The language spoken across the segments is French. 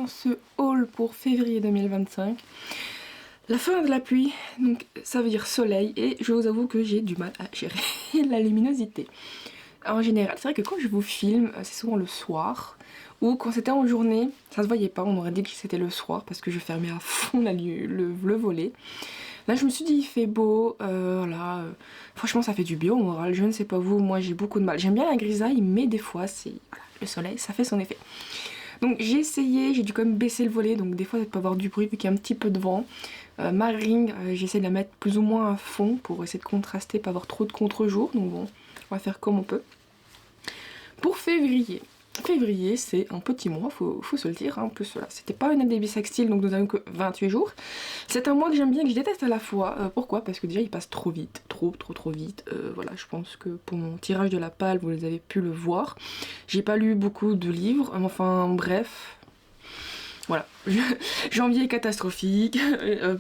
dans ce haul pour février 2025. La fin de la pluie, donc ça veut dire soleil, et je vous avoue que j'ai du mal à gérer la luminosité. En général, c'est vrai que quand je vous filme, c'est souvent le soir, ou quand c'était en journée, ça se voyait pas, on aurait dit que c'était le soir parce que je fermais à fond le volet. Là je me suis dit il fait beau, voilà, franchement ça fait du bien au moral, je ne sais pas vous, moi j'ai beaucoup de mal. J'aime bien la grisaille, mais des fois c'est voilà, le soleil, ça fait son effet. Donc j'ai essayé, j'ai dû quand même baisser le volet, donc des fois ça peut avoir du bruit vu qu'il y a un petit peu de vent. Ma ring, j'essaie de la mettre plus ou moins à fond pour essayer de contraster, pas avoir trop de contre-jour, donc bon, on va faire comme on peut. Pour février, c'est un petit mois, faut se le dire, hein. En plus voilà, c'était pas une année bissextile, donc nous avons que 28 jours. C'est un mois que j'aime bien, que je déteste à la fois. Pourquoi? Parce que déjà il passe trop vite, trop vite. Voilà, je pense que pour mon tirage de la palle, vous les avez pu le voir. J'ai pas lu beaucoup de livres, enfin bref. Voilà, janvier catastrophique,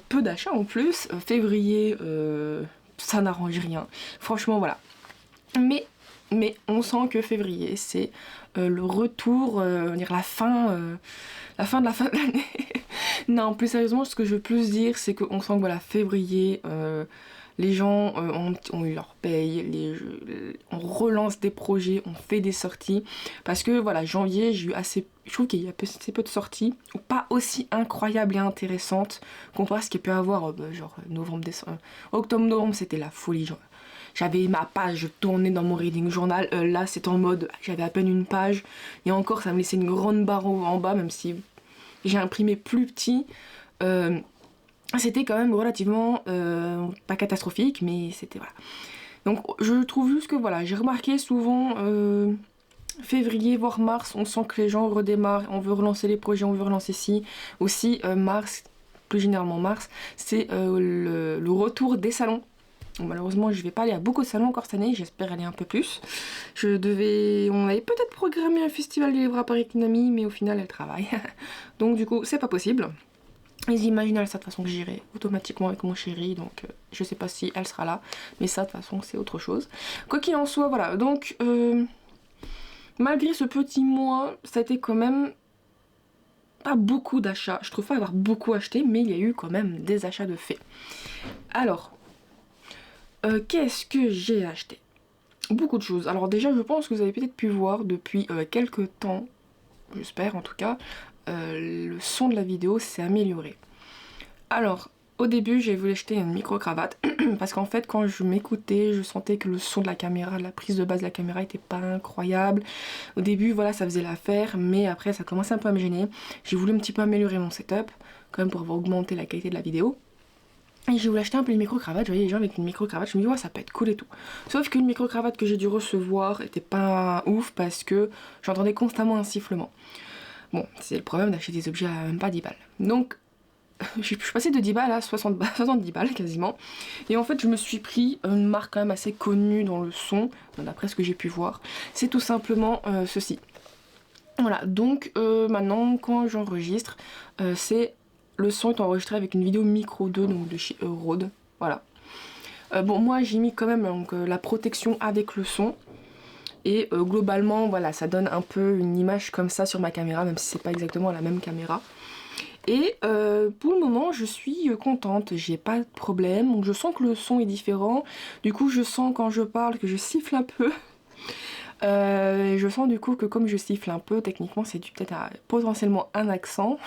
peu d'achats en plus, février ça n'arrange rien. Franchement voilà. Mais on sent que février, c'est le retour, dire la fin de l'année. Non, plus sérieusement, ce que je veux plus dire, c'est qu'on sent que voilà, février, les gens ont eu leur paye, on relance des projets, on fait des sorties. Parce que voilà, janvier, j'ai eu assez. Je trouve qu'il y a assez peu de sorties, ou pas aussi incroyables et intéressantes comparé à ce qu'il peut y avoir, genre novembre, décembre. Octobre, novembre, c'était la folie. Genre, j'avais ma page tournée dans mon reading journal, là c'est en mode j'avais à peine une page, et encore ça me laissait une grande barre en bas, même si j'ai imprimé plus petit. C'était quand même relativement pas catastrophique, mais c'était voilà. Donc je trouve juste que voilà, j'ai remarqué souvent février voire mars, on sent que les gens redémarrent, on veut relancer les projets, on veut relancer ci. Aussi mars, plus généralement mars, c'est le retour des salons. Donc, malheureusement je vais pas aller à beaucoup de salons encore cette année, j'espère aller un peu plus. On avait peut-être programmé un festival du livre à Paris avec une amie, mais au final elle travaille. Donc du coup c'est pas possible. Ils imaginent de toute façon que j'irai automatiquement avec mon chéri, donc je sais pas si elle sera là, mais ça de toute façon c'est autre chose. Quoi qu'il en soit, voilà, donc malgré ce petit mois, ça a été quand même pas beaucoup d'achats. Je trouve pas avoir beaucoup acheté, mais il y a eu quand même des achats de fait. Alors, qu'est-ce que j'ai acheté? Beaucoup de choses. Alors déjà, je pense que vous avez peut-être pu voir depuis quelques temps, j'espère en tout cas, le son de la vidéo s'est amélioré. Alors, au début, j'ai voulu acheter une micro-cravate parce qu'en fait, quand je m'écoutais, je sentais que le son de la caméra, la prise de base de la caméra était pas incroyable. Au début, voilà, ça faisait l'affaire, mais après, ça commençait un peu à me gêner. J'ai voulu un petit peu améliorer mon setup, quand même pour avoir augmenté la qualité de la vidéo. Et j'ai voulu acheter un peu une micro-cravate, je voyais les gens avec une micro-cravate, je me dis ouais ça peut être cool et tout. Sauf qu'une micro-cravate que j'ai dû recevoir était pas ouf parce que j'entendais constamment un sifflement. Bon, c'est le problème d'acheter des objets à même pas 10 balles. Donc, je suis passée de 10 balles à 70 balles quasiment. Et en fait, je me suis pris une marque quand même assez connue dans le son, d'après ce que j'ai pu voir. C'est tout simplement ceci. Voilà, donc maintenant, quand j'enregistre, le son est enregistré avec une vidéo micro 2, donc de chez Rode. Voilà. Bon, moi, j'ai mis quand même donc, la protection avec le son. Et globalement, voilà, ça donne un peu une image comme ça sur ma caméra, même si c'est pas exactement la même caméra. Et pour le moment, je suis contente, j'ai pas de problème. Donc je sens que le son est différent. Du coup, je sens quand je parle que je siffle un peu. Je sens du coup que comme je siffle un peu, techniquement, c'est dû peut-être à potentiellement un accent.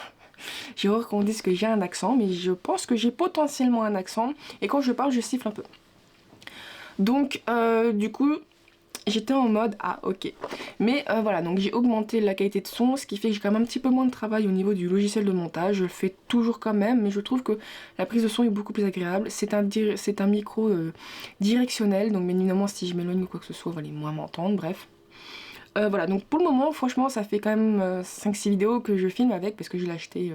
J'ai horreur qu'on dise que j'ai un accent, mais je pense que j'ai potentiellement un accent. Et quand je parle, je siffle un peu. Donc, du coup, j'étais en mode ah ok, mais voilà, donc j'ai augmenté la qualité de son, ce qui fait que j'ai quand même un petit peu moins de travail au niveau du logiciel de montage. Je le fais toujours quand même, mais je trouve que la prise de son est beaucoup plus agréable. C'est un micro directionnel, donc bien évidemment si je m'éloigne ou quoi que ce soit, on va aller moins m'entendre, bref. Voilà, donc pour le moment, franchement, ça fait quand même 5-6 vidéos que je filme avec, parce que je l'ai acheté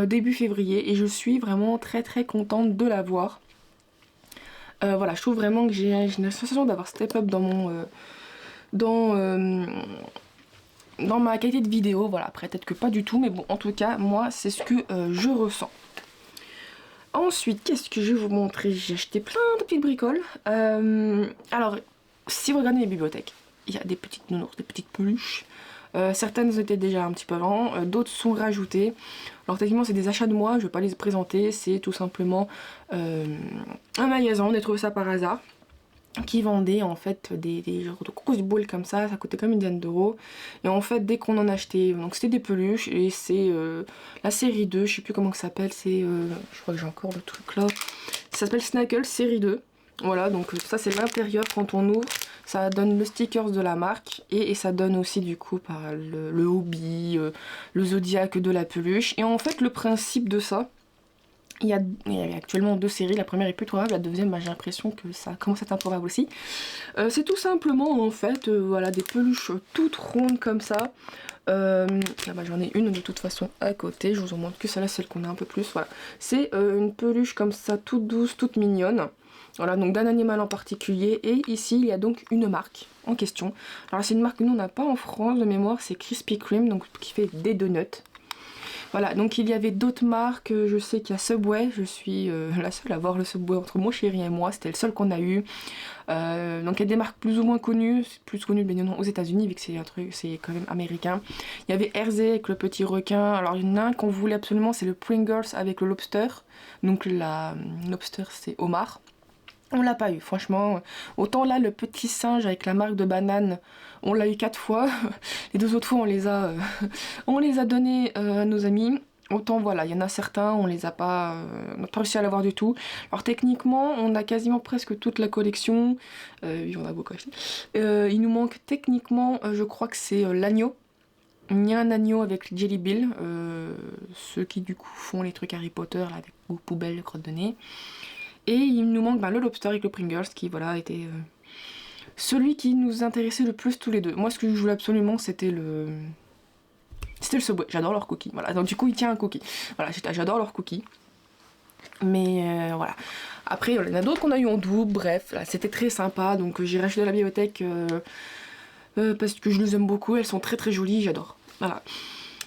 début février, et je suis vraiment très contente de l'avoir. Voilà, je trouve vraiment que j'ai une sensation d'avoir step up dans ma qualité de vidéo. Voilà, après peut-être que pas du tout, mais bon, en tout cas, moi, c'est ce que je ressens. Ensuite, qu'est-ce que je vais vous montrer? J'ai acheté plein de petites bricoles. Alors, si vous regardez les bibliothèques, il y a des petites nounours, des petites peluches. Certaines étaient déjà un petit peu avant, d'autres sont rajoutées. Alors techniquement c'est des achats de moi, je vais pas les présenter, c'est tout simplement un magasin, on a trouvé ça par hasard, qui vendait en fait des genres de grosses boules comme ça coûtait comme une dizaine d'euros. Et en fait dès qu'on en achetait, donc c'était des peluches et c'est la série 2, je sais plus comment ça s'appelle, c'est je crois que j'ai encore le truc là, ça s'appelle Snackle série 2. Voilà, donc ça c'est l'intérieur quand on ouvre, ça donne le sticker de la marque et ça donne aussi du coup par le hobby, le zodiaque de la peluche. Et en fait le principe de ça, il y a actuellement 2 séries, la première est plus trouvable, la deuxième j'ai l'impression que ça commence à être improbable aussi. C'est tout simplement en fait voilà, des peluches toutes rondes comme ça. Là bas j'en ai une de toute façon à côté, je vous en montre que celle-là, celle qu'on a un peu plus, voilà. C'est une peluche comme ça toute douce, toute mignonne. Voilà, donc d'un animal en particulier, et ici il y a donc une marque en question. Alors c'est une marque que nous on n'a pas en France de mémoire, c'est Krispy Kreme, donc qui fait des donuts. Voilà, donc il y avait d'autres marques, je sais qu'il y a Subway, je suis la seule à voir le Subway entre mon chéri et moi, c'était le seul qu'on a eu. Donc il y a des marques plus ou moins connues, plus connues bien non aux États-Unis vu que c'est un truc, c'est quand même américain. Il y avait RZ avec le petit requin, alors il y en a un qu'on voulait absolument, c'est le Pringles avec le lobster, donc la lobster c'est homard. On l'a pas eu, franchement. Autant là, le petit singe avec la marque de banane, on l'a eu 4 fois. Les 2 autres fois, on les a donnés à nos amis. Autant voilà, il y en a certains, on n'a pas réussi à l'avoir du tout. Alors techniquement, on a quasiment presque toute la collection. Oui, on a beaucoup acheté. Il nous manque techniquement, je crois que c'est l'agneau. Il y a un agneau avec Jelly Bill, ceux qui du coup font les trucs Harry Potter là, avec poubelle, crotte de nez. Et il nous manque le lobster avec le Pringles qui voilà était celui qui nous intéressait le plus tous les deux. Moi ce que je voulais absolument c'était le Subway, j'adore leurs cookies. Voilà, donc du coup il tient un cookie. Voilà, j'adore leurs cookies. Mais voilà. Après il y en a d'autres qu'on a eu en double, bref, c'était très sympa. Donc j'ai racheté de la bibliothèque parce que je les aime beaucoup, elles sont très très jolies, j'adore. Voilà.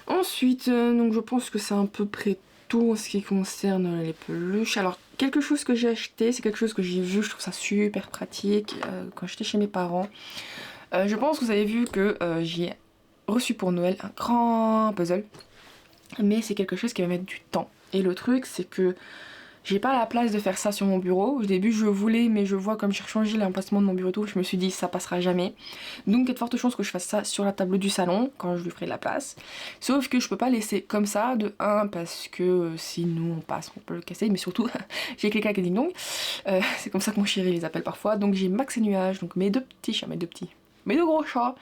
Ensuite, donc je pense que c'est à peu près tout en ce qui concerne les peluches. Alors quelque chose que j'ai acheté, c'est quelque chose que j'ai vu, je trouve ça super pratique quand j'étais chez mes parents. Je pense que vous avez vu que j'ai reçu pour Noël un grand puzzle, mais c'est quelque chose qui va mettre du temps. Et le truc c'est que j'ai pas la place de faire ça sur mon bureau. Au début je voulais, mais je vois comme j'ai changé l'emplacement de mon bureau et tout, je me suis dit ça passera jamais. Donc il y a de fortes chances que je fasse ça sur la table du salon quand je lui ferai de la place. Sauf que je peux pas laisser comme ça, de 1 parce que sinon on passe, on peut le casser, mais surtout j'ai quelqu'un qui dit non. C'est comme ça que mon chéri les appelle parfois. Donc j'ai Max et Nuage, donc mes 2 petits chats, mes 2 gros chats,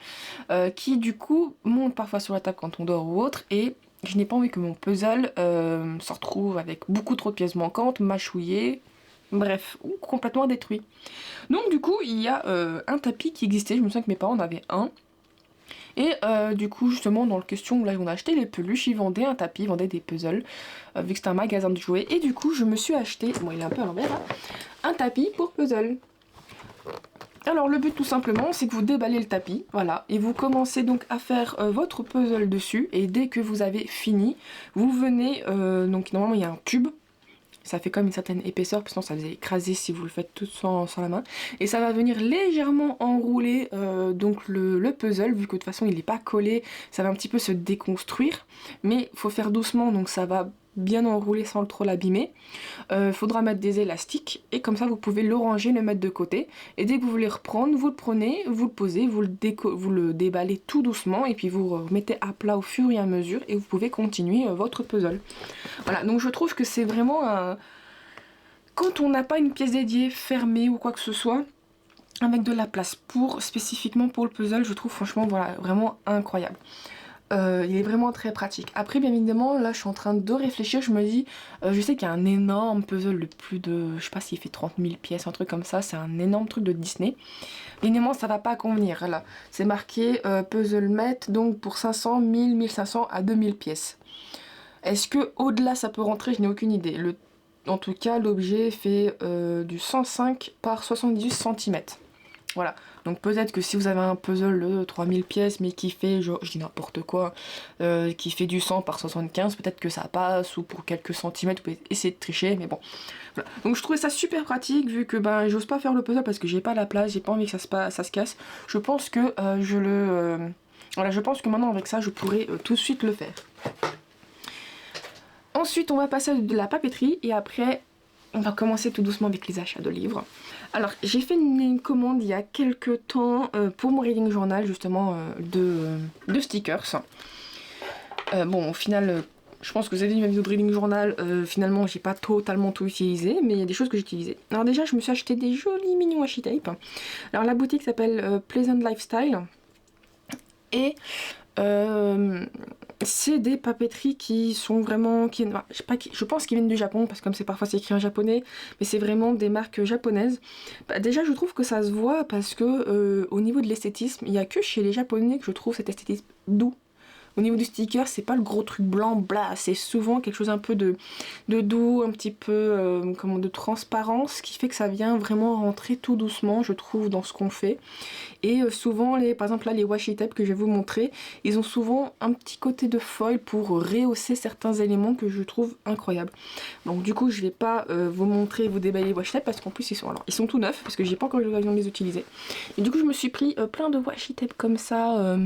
qui du coup montent parfois sur la table quand on dort ou autre, et je n'ai pas envie que mon puzzle se retrouve avec beaucoup trop de pièces manquantes, mâchouillées, bref, ou complètement détruit. Donc du coup, il y a un tapis qui existait, je me souviens que mes parents en avaient un. Et du coup, justement, dans le question où là on a acheté les peluches, ils vendaient un tapis, ils vendaient des puzzles, vu que c'était un magasin de jouets. Et du coup, je me suis acheté, bon il est un peu à l'envers, hein, un tapis pour puzzle. Alors le but tout simplement c'est que vous déballez le tapis, voilà, et vous commencez donc à faire votre puzzle dessus, et dès que vous avez fini, vous venez, donc normalement il y a un tube, ça fait comme une certaine épaisseur, sinon ça va écraser si vous le faites tout sans la main, et ça va venir légèrement enrouler donc le puzzle, vu que de toute façon il n'est pas collé, ça va un petit peu se déconstruire, mais il faut faire doucement, donc ça va bien enroulé sans trop l'abîmer. Faudra mettre des élastiques et comme ça vous pouvez le ranger, le mettre de côté, et dès que vous voulez reprendre, vous le prenez, vous le posez, vous le déballez tout doucement et puis vous remettez à plat au fur et à mesure et vous pouvez continuer votre puzzle. Voilà, donc je trouve que c'est vraiment un... Quand on n'a pas une pièce dédiée fermée ou quoi que ce soit, avec de la place spécifiquement pour le puzzle, je trouve franchement voilà, vraiment incroyable. Il est vraiment très pratique. Après bien évidemment là je suis en train de réfléchir, je me dis je sais qu'il y a un énorme puzzle de plus de, je sais pas s'il fait 30 000 pièces, un truc comme ça, c'est un énorme truc de Disney. Évidemment ça va pas convenir, là c'est marqué puzzle met donc pour 500, 1000, 1500 à 2000 pièces. Est-ce que au-delà ça peut rentrer? Je n'ai aucune idée. En tout cas l'objet fait du 105 par 78 cm. Voilà, donc peut-être que si vous avez un puzzle de 3000 pièces mais qui fait, genre, je dis n'importe quoi, qui fait du 100 par 75, peut-être que ça passe, ou pour quelques centimètres vous pouvez essayer de tricher, mais bon. Voilà. Donc je trouvais ça super pratique vu que j'ose pas faire le puzzle parce que j'ai pas la place, j'ai pas envie que ça se casse. Je pense que Voilà, je pense que maintenant avec ça je pourrais tout de suite le faire. Ensuite on va passer à de la papeterie et après on va commencer tout doucement avec les achats de livres. Alors j'ai fait une commande il y a quelques temps pour mon reading journal justement de stickers. Bon au final je pense que vous avez vu ma vidéo de reading journal, finalement j'ai pas totalement tout utilisé, mais il y a des choses que j'ai utilisées. Alors déjà je me suis acheté des jolis mignons washi tape. Alors la boutique s'appelle Pleasant Lifestyle et c'est des papeteries qui sont vraiment, je pense qu'ils viennent du Japon parce que comme c'est parfois c'est écrit en japonais, mais c'est vraiment des marques japonaises. Bah, déjà je trouve que ça se voit parce que au niveau de l'esthétisme, il n'y a que chez les japonais que je trouve cet esthétisme doux. Au niveau du sticker, c'est pas le gros truc blanc, blah, c'est souvent quelque chose un peu de doux, un petit peu de transparence, qui fait que ça vient vraiment rentrer tout doucement, je trouve, dans ce qu'on fait. Et souvent, par exemple là, les washi tape que je vais vous montrer, ils ont souvent un petit côté de foil pour rehausser certains éléments que je trouve incroyables. Donc du coup, je vais pas vous montrer, vous déballer les washi tape, parce qu'en plus, ils sont tout neufs, parce que j'ai pas encore eu l'occasion de les utiliser. Et du coup, je me suis pris plein de washi tape comme ça...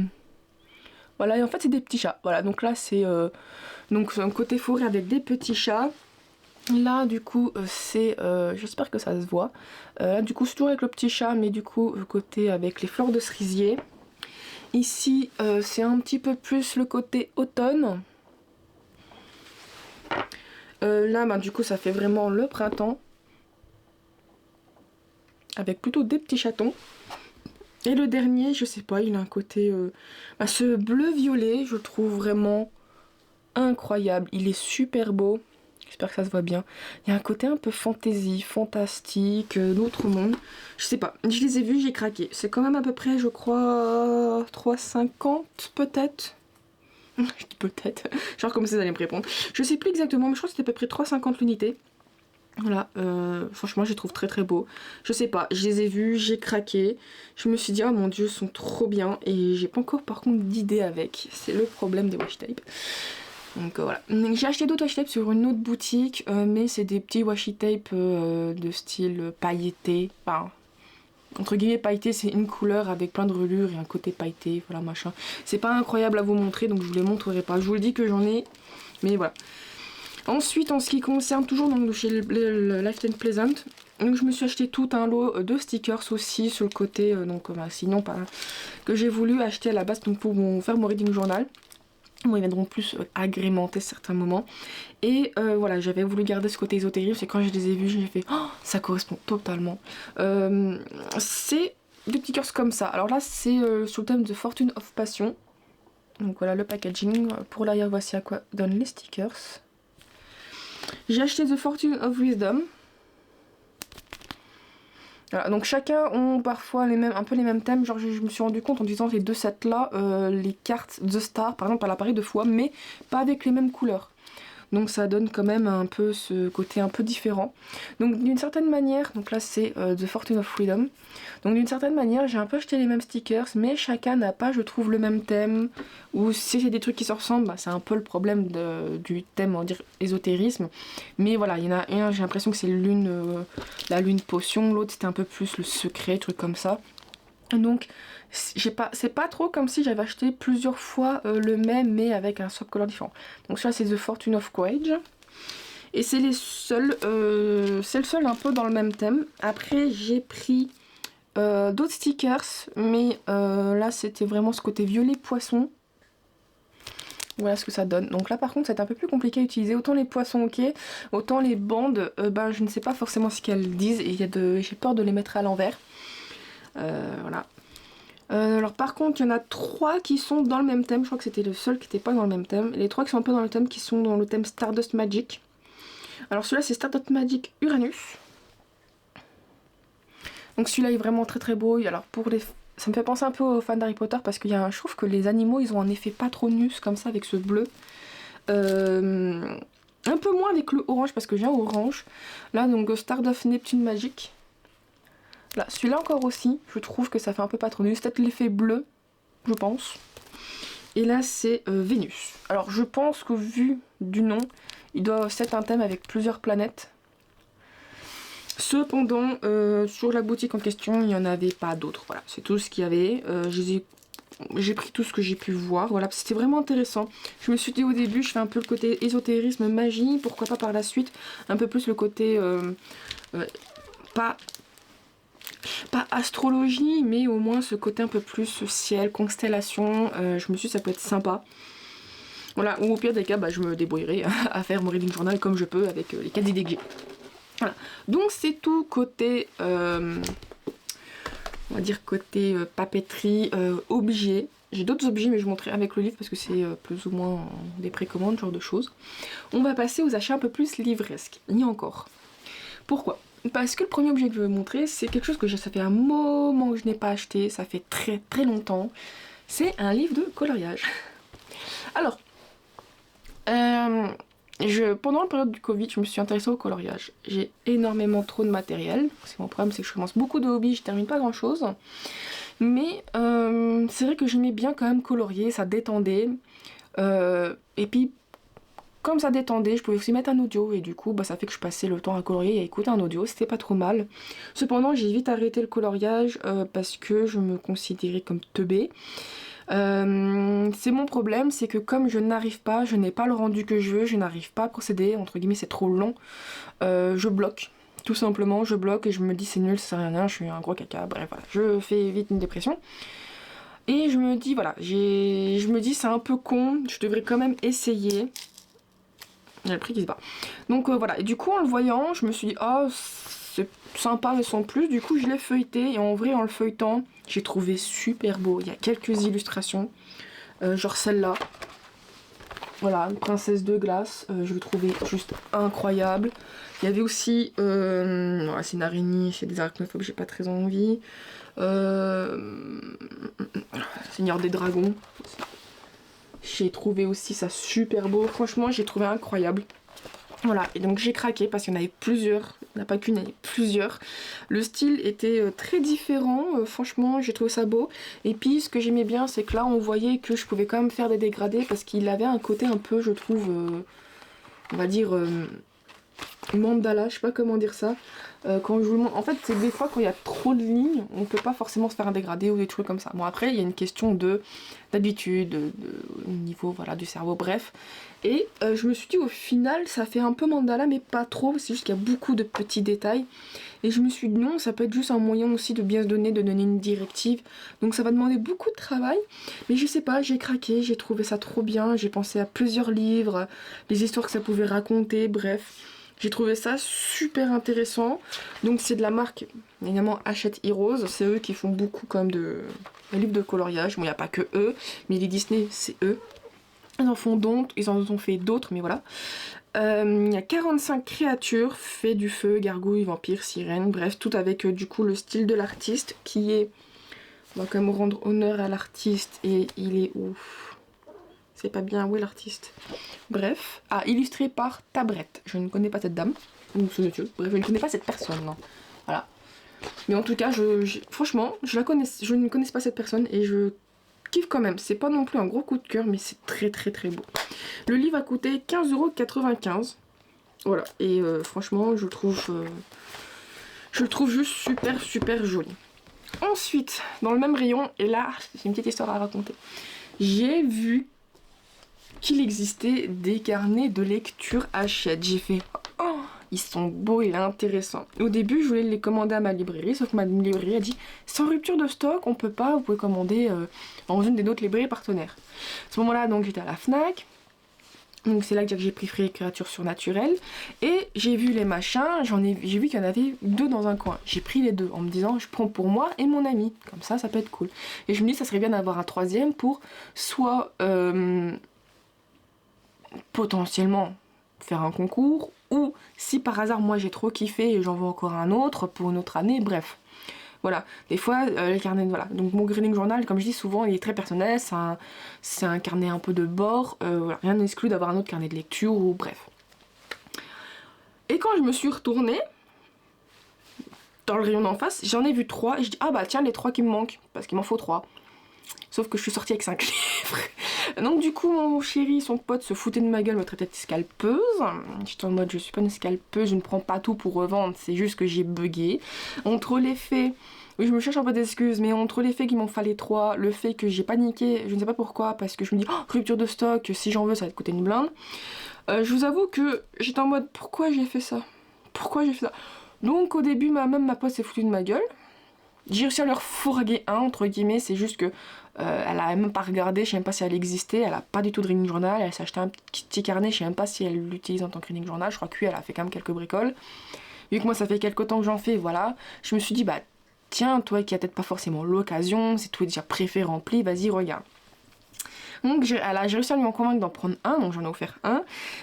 Voilà, et en fait c'est des petits chats. Voilà, donc là c'est un côté fourré avec des petits chats. Là du coup c'est, j'espère que ça se voit. Là du coup c'est toujours avec le petit chat, mais du coup côté avec les fleurs de cerisier. Ici c'est un petit peu plus le côté automne. Là bah, du coup ça fait vraiment le printemps. Avec plutôt des petits chatons. Et le dernier, je sais pas, il a un côté... ce bleu-violet, je trouve vraiment incroyable. Il est super beau. J'espère que ça se voit bien. Il y a un côté un peu fantasy, fantastique, d'autre monde. Je sais pas, je les ai vus, j'ai craqué. C'est quand même à peu près, je crois, 3,50 peut-être. Je dis peut-être, genre comme ça vous allez me répondre. Je sais plus exactement, mais je crois que c'était à peu près 3,50 l'unité. Voilà, franchement je les trouve très très beaux. Je sais pas, je les ai vus, j'ai craqué. Je me suis dit oh mon dieu, ils sont trop bien. Et j'ai pas encore par contre d'idée avec. C'est le problème des washi tape. Donc voilà. J'ai acheté d'autres washi tape sur une autre boutique. Mais c'est des petits washi tape de style pailleté. Enfin, entre guillemets pailleté, c'est une couleur avec plein de relures et un côté pailleté. Voilà machin. C'est pas incroyable à vous montrer donc je vous les montrerai pas. Je vous le dis que j'en ai. Mais voilà. Ensuite, en ce qui concerne toujours donc, chez le Lifetime Pleasant, donc je me suis acheté tout un lot de stickers aussi sur le côté, sinon pas que j'ai voulu acheter à la base donc, pour faire mon reading journal. Bon, ils viendront plus agrémenter certains moments. Et voilà, j'avais voulu garder ce côté ésotérique, c'est quand je les ai vus, j'ai fait oh, ça correspond totalement. C'est des stickers comme ça. Alors là, c'est sur le thème de Fortune of Passion. Donc voilà le packaging. Pour l'arrière, voici à quoi donnent les stickers. J'ai acheté The Fortune of Wisdom. Voilà, donc chacun ont parfois un peu les mêmes thèmes. Genre je me suis rendu compte en disant ces deux sets là, les cartes The Star par exemple elle apparaît deux fois, mais pas avec les mêmes couleurs. Donc ça donne quand même un peu ce côté un peu différent. Donc d'une certaine manière, donc là c'est The Fortune of Freedom. Donc d'une certaine manière j'ai un peu acheté les mêmes stickers, mais chacun n'a pas je trouve le même thème. Ou si c'est des trucs qui se ressemblent, bah, c'est un peu le problème du thème, on va dire ésotérisme. Mais voilà, il y en a un, j'ai l'impression que c'est la lune potion, l'autre c'était un peu plus le secret, truc comme ça. Donc c'est pas trop comme si j'avais acheté plusieurs fois le même mais avec un swap color différent. Donc celui-là c'est The Fortune of Courage. Et c'est le seul un peu dans le même thème. Après j'ai pris d'autres stickers, mais là c'était vraiment ce côté violet poisson. Voilà ce que ça donne. Donc là par contre c'est un peu plus compliqué à utiliser. Autant les poissons ok, autant les bandes, je ne sais pas forcément ce qu'elles disent et j'ai peur de les mettre à l'envers. Voilà. Alors par contre il y en a 3 qui sont dans le même thème. Je crois que c'était le seul qui n'était pas dans le même thème. Les 3 qui sont un peu dans le thème, qui sont dans le thème Stardust Magic. Alors celui-là c'est Stardust Magic Uranus. Donc celui-là est vraiment très très beau. Alors ça me fait penser un peu aux fans d'Harry Potter parce que je trouve que les animaux ils ont un effet patronus comme ça avec ce bleu. Un peu moins avec le orange parce que j'ai un orange. Là donc Stardust Neptune Magic. Là, celui-là encore aussi, je trouve que ça fait un peu patronus, peut-être l'effet bleu, je pense. Et là c'est Vénus. Alors je pense qu'au vu du nom, il doit être un thème avec plusieurs planètes. Cependant, sur la boutique en question, il n'y en avait pas d'autres. Voilà, c'est tout ce qu'il y avait. Je les ai j'ai pris tout ce que j'ai pu voir, voilà, c'était vraiment intéressant. Je me suis dit au début, je fais un peu le côté ésotérisme, magie, pourquoi pas par la suite, un peu plus le côté, pas astrologie, mais au moins ce côté un peu plus ciel, constellation, je me suis dit ça peut être sympa. Voilà, ou au pire des cas, je me débrouillerai à faire mon reading journal comme je peux avec les 4 idées que j'ai. Voilà, donc c'est tout côté, on va dire côté papeterie, objets. J'ai d'autres objets mais je vous montrerai avec le livre parce que c'est plus ou moins des précommandes, ce genre de choses. On va passer aux achats un peu plus livresques, ni encore. Pourquoi ? Parce que le premier objet que je vais vous montrer, c'est quelque chose que ça fait un moment que je n'ai pas acheté, ça fait très très longtemps. C'est un livre de coloriage. Alors, pendant la période du Covid, je me suis intéressée au coloriage. J'ai énormément trop de matériel. Mon problème, c'est que je commence beaucoup de hobbies, je termine pas grand chose. Mais c'est vrai que j'aimais bien quand même colorier, ça détendait. Et puis, comme ça détendait, je pouvais aussi mettre un audio. Et du coup, ça fait que je passais le temps à colorier et à écouter un audio. C'était pas trop mal. Cependant, j'ai vite arrêté le coloriage parce que je me considérais comme teubée. C'est mon problème, c'est que comme je n'arrive pas, je n'ai pas le rendu que je veux, je n'arrive pas à procéder, entre guillemets c'est trop long, je bloque, tout simplement je bloque et je me dis c'est nul, ça sert à rien, je suis un gros caca, bref voilà, je fais vite une dépression. Et je me dis voilà, je me dis c'est un peu con, je devrais quand même essayer. Il y a le prix qui se bat. Donc voilà, et du coup en le voyant, je me suis dit oh c'est sympa mais sans plus, du coup je l'ai feuilleté et en vrai en le feuilletant, j'ai trouvé super beau. Il y a quelques illustrations, genre celle-là. Voilà, une princesse de glace, je le trouvais juste incroyable. Il y avait aussi, voilà, c'est une araignée, c'est des arachnophobes, j'ai pas très envie. Seigneur des dragons. J'ai trouvé aussi ça super beau. Franchement, j'ai trouvé incroyable. Voilà, et donc j'ai craqué parce qu'il y en avait plusieurs, il n'y en a pas qu'une, il y en avait plusieurs. Le style était très différent, franchement j'ai trouvé ça beau. Et puis ce que j'aimais bien c'est que là on voyait que je pouvais quand même faire des dégradés parce qu'il avait un côté un peu, je trouve, on va dire, mandala, je sais pas comment dire ça. Quand je vous le montre, en fait c'est des fois quand il y a trop de lignes, on peut pas forcément se faire un dégradé ou des trucs comme ça. Bon après il y a une question d'habitude, de niveau voilà, du cerveau, bref. Et je me suis dit au final ça fait un peu mandala mais pas trop, c'est juste qu'il y a beaucoup de petits détails. Et je me suis dit non, ça peut être juste un moyen aussi de bien se donner, de donner une directive. Donc ça va demander beaucoup de travail, mais je sais pas, j'ai craqué, j'ai trouvé ça trop bien, j'ai pensé à plusieurs livres, les histoires que ça pouvait raconter, bref. J'ai trouvé ça super intéressant. Donc c'est de la marque, évidemment, Hachette Heroes. C'est eux qui font beaucoup quand même de livres de coloriage. Bon, il n'y a pas que eux, mais les Disney, c'est eux. Ils en font d'autres, ils en ont fait d'autres, mais voilà. Il y a 45 créatures, fées du feu, gargouilles, vampires, sirènes, bref, tout avec du coup le style de l'artiste qui est... On va quand même rendre honneur à l'artiste et il est ouf. C'est pas bien, où est l'artiste? Bref, illustré par Tabrette. Je ne connais pas cette dame, ou ce monsieur. Bref, je ne connais pas cette personne, non. Voilà. Mais en tout cas, franchement, je ne connais pas cette personne et je kiffe quand même. C'est pas non plus un gros coup de cœur, mais c'est très très très beau. Le livre a coûté 15,95 €. Voilà, et franchement, je le trouve juste super super joli. Ensuite, dans le même rayon, et là, j'ai une petite histoire à raconter. J'ai vu qu'il existait des carnets de lecture Hachette. J'ai fait oh, ils sont beaux et intéressants. Au début, je voulais les commander à ma librairie, sauf que ma librairie a dit sans rupture de stock, on peut pas, vous pouvez commander dans une des autres librairies partenaires. À ce moment-là, donc j'étais à la Fnac. Donc c'est là que j'ai pris Free Créatures Surnaturelles et j'ai vu les machins, j'ai vu qu'il y en avait 2 dans un coin. J'ai pris les 2 en me disant je prends pour moi et mon ami, comme ça peut être cool. Et je me dis ça serait bien d'avoir un 3e pour soit potentiellement faire un concours ou si par hasard moi j'ai trop kiffé et j'en veux encore un autre pour une autre année, bref. Voilà, des fois, les carnets, voilà. Donc mon reading journal, comme je dis souvent, il est très personnel, c'est un carnet un peu de bord, voilà. Rien n'exclut d'avoir un autre carnet de lecture, ou bref. Et quand je me suis retournée, dans le rayon d'en face, j'en ai vu 3, et je dis, ah bah tiens, les 3 qui me manquent, parce qu'il m'en faut 3. Sauf que je suis sortie avec 5 livres. Donc du coup, mon chéri, son pote, se foutait de ma gueule, me traitait de scalpeuse. J'étais en mode, je suis pas une scalpeuse, je ne prends pas tout pour revendre, c'est juste que j'ai bugué. Entre les faits Oui, je me cherche un peu d'excuses, mais entre les faits qu'il m'en fallait 3, le fait que j'ai paniqué, je ne sais pas pourquoi, parce que je me dis, oh, rupture de stock, si j'en veux, ça va te coûter une blinde. Je vous avoue que j'étais en mode, pourquoi j'ai fait ça? Pourquoi j'ai fait ça? Donc au début, ma pote s'est foutue de ma gueule. J'ai réussi à leur fourguer un, entre guillemets, c'est juste que elle a même pas regardé, je sais même pas si elle existait, elle a pas du tout de reading journal, elle s'est acheté un petit carnet, je sais même pas si elle l'utilise en tant que reading journal, je crois qu'elle a fait quand même quelques bricoles. Vu que moi ça fait quelques temps que j'en fais, voilà, je me suis dit bah tiens, toi qui a peut-être pas forcément l'occasion, c'est tout est déjà rempli, vas-y regarde. Donc j'ai réussi à lui en convaincre d'en prendre un, donc j'en ai offert un.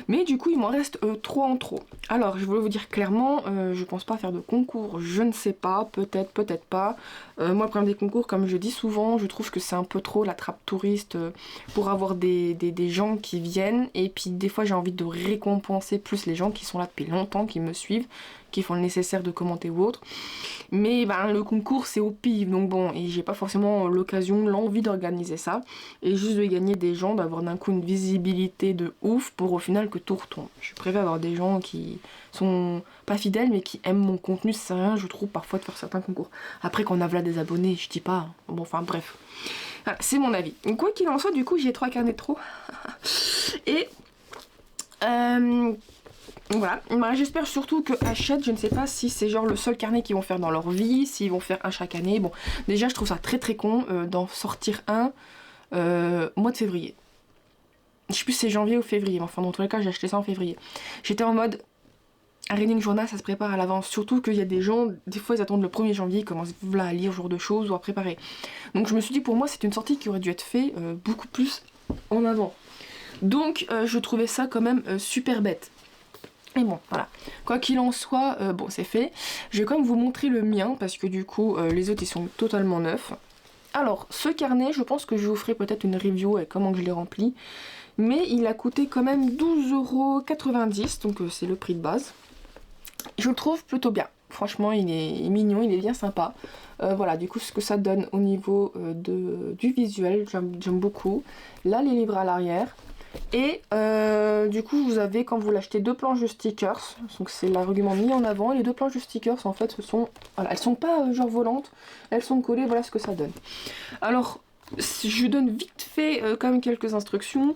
Mais du coup il m'en reste 3 en trop. Alors je voulais vous dire clairement, je pense pas faire de concours, je ne sais pas, peut-être, peut-être pas. Moi le problème des concours, comme je dis souvent, je trouve que c'est un peu trop la trappe touriste pour avoir des gens qui viennent. Et puis des fois j'ai envie de récompenser plus les gens qui sont là depuis longtemps, qui me suivent, qui font le nécessaire de commenter ou autre. Mais ben, le concours c'est au pif, donc bon, et j'ai pas forcément l'occasion, l'envie d'organiser ça. Et juste de gagner des gens, d'avoir d'un coup une visibilité de ouf pour au final que tout retombe. Je préfère avoir des gens qui sont pas fidèles mais qui aiment mon contenu, c'est rien je trouve parfois de faire certains concours. Après qu'on a là des abonnés, je dis pas, bon enfin bref. Voilà, c'est mon avis. Quoi qu'il en soit, du coup j'ai 3 carnets de trop. Et voilà, bah, j'espère surtout que Hachette, je ne sais pas si c'est genre le seul carnet qu'ils vont faire dans leur vie, s'ils vont faire un chaque année. Bon, déjà je trouve ça très très con d'en sortir un mois de février. Je sais plus si c'est janvier ou février, mais enfin dans tous les cas j'ai acheté ça en février. J'étais en mode, un reading journal ça se prépare à l'avance, surtout qu'il y a des gens, des fois ils attendent le 1er janvier, ils commencent là, à lire ce genre de choses ou à préparer. Donc je me suis dit pour moi c'est une sortie qui aurait dû être faite beaucoup plus en avant. Donc je trouvais ça quand même super bête. Et bon, voilà. Quoi qu'il en soit, bon, c'est fait. Je vais quand même vous montrer le mien, parce que du coup, les autres, ils sont totalement neufs. Alors, ce carnet, je pense que je vous ferai peut-être une review avec comment je l'ai rempli. Mais il a coûté quand même 12,90 €, donc c'est le prix de base. Je le trouve plutôt bien. Franchement, il est mignon, il est bien sympa. Voilà, du coup, ce que ça donne au niveau du visuel, j'aime beaucoup. Là, les livres à l'arrière. Et du coup vous avez, quand vous l'achetez, 2 planches de stickers, donc c'est l'argument mis en avant. Et les 2 planches de stickers en fait ce sont, voilà, elles sont pas genre volantes, elles sont collées, voilà ce que ça donne. Alors je donne vite fait quand même quelques instructions.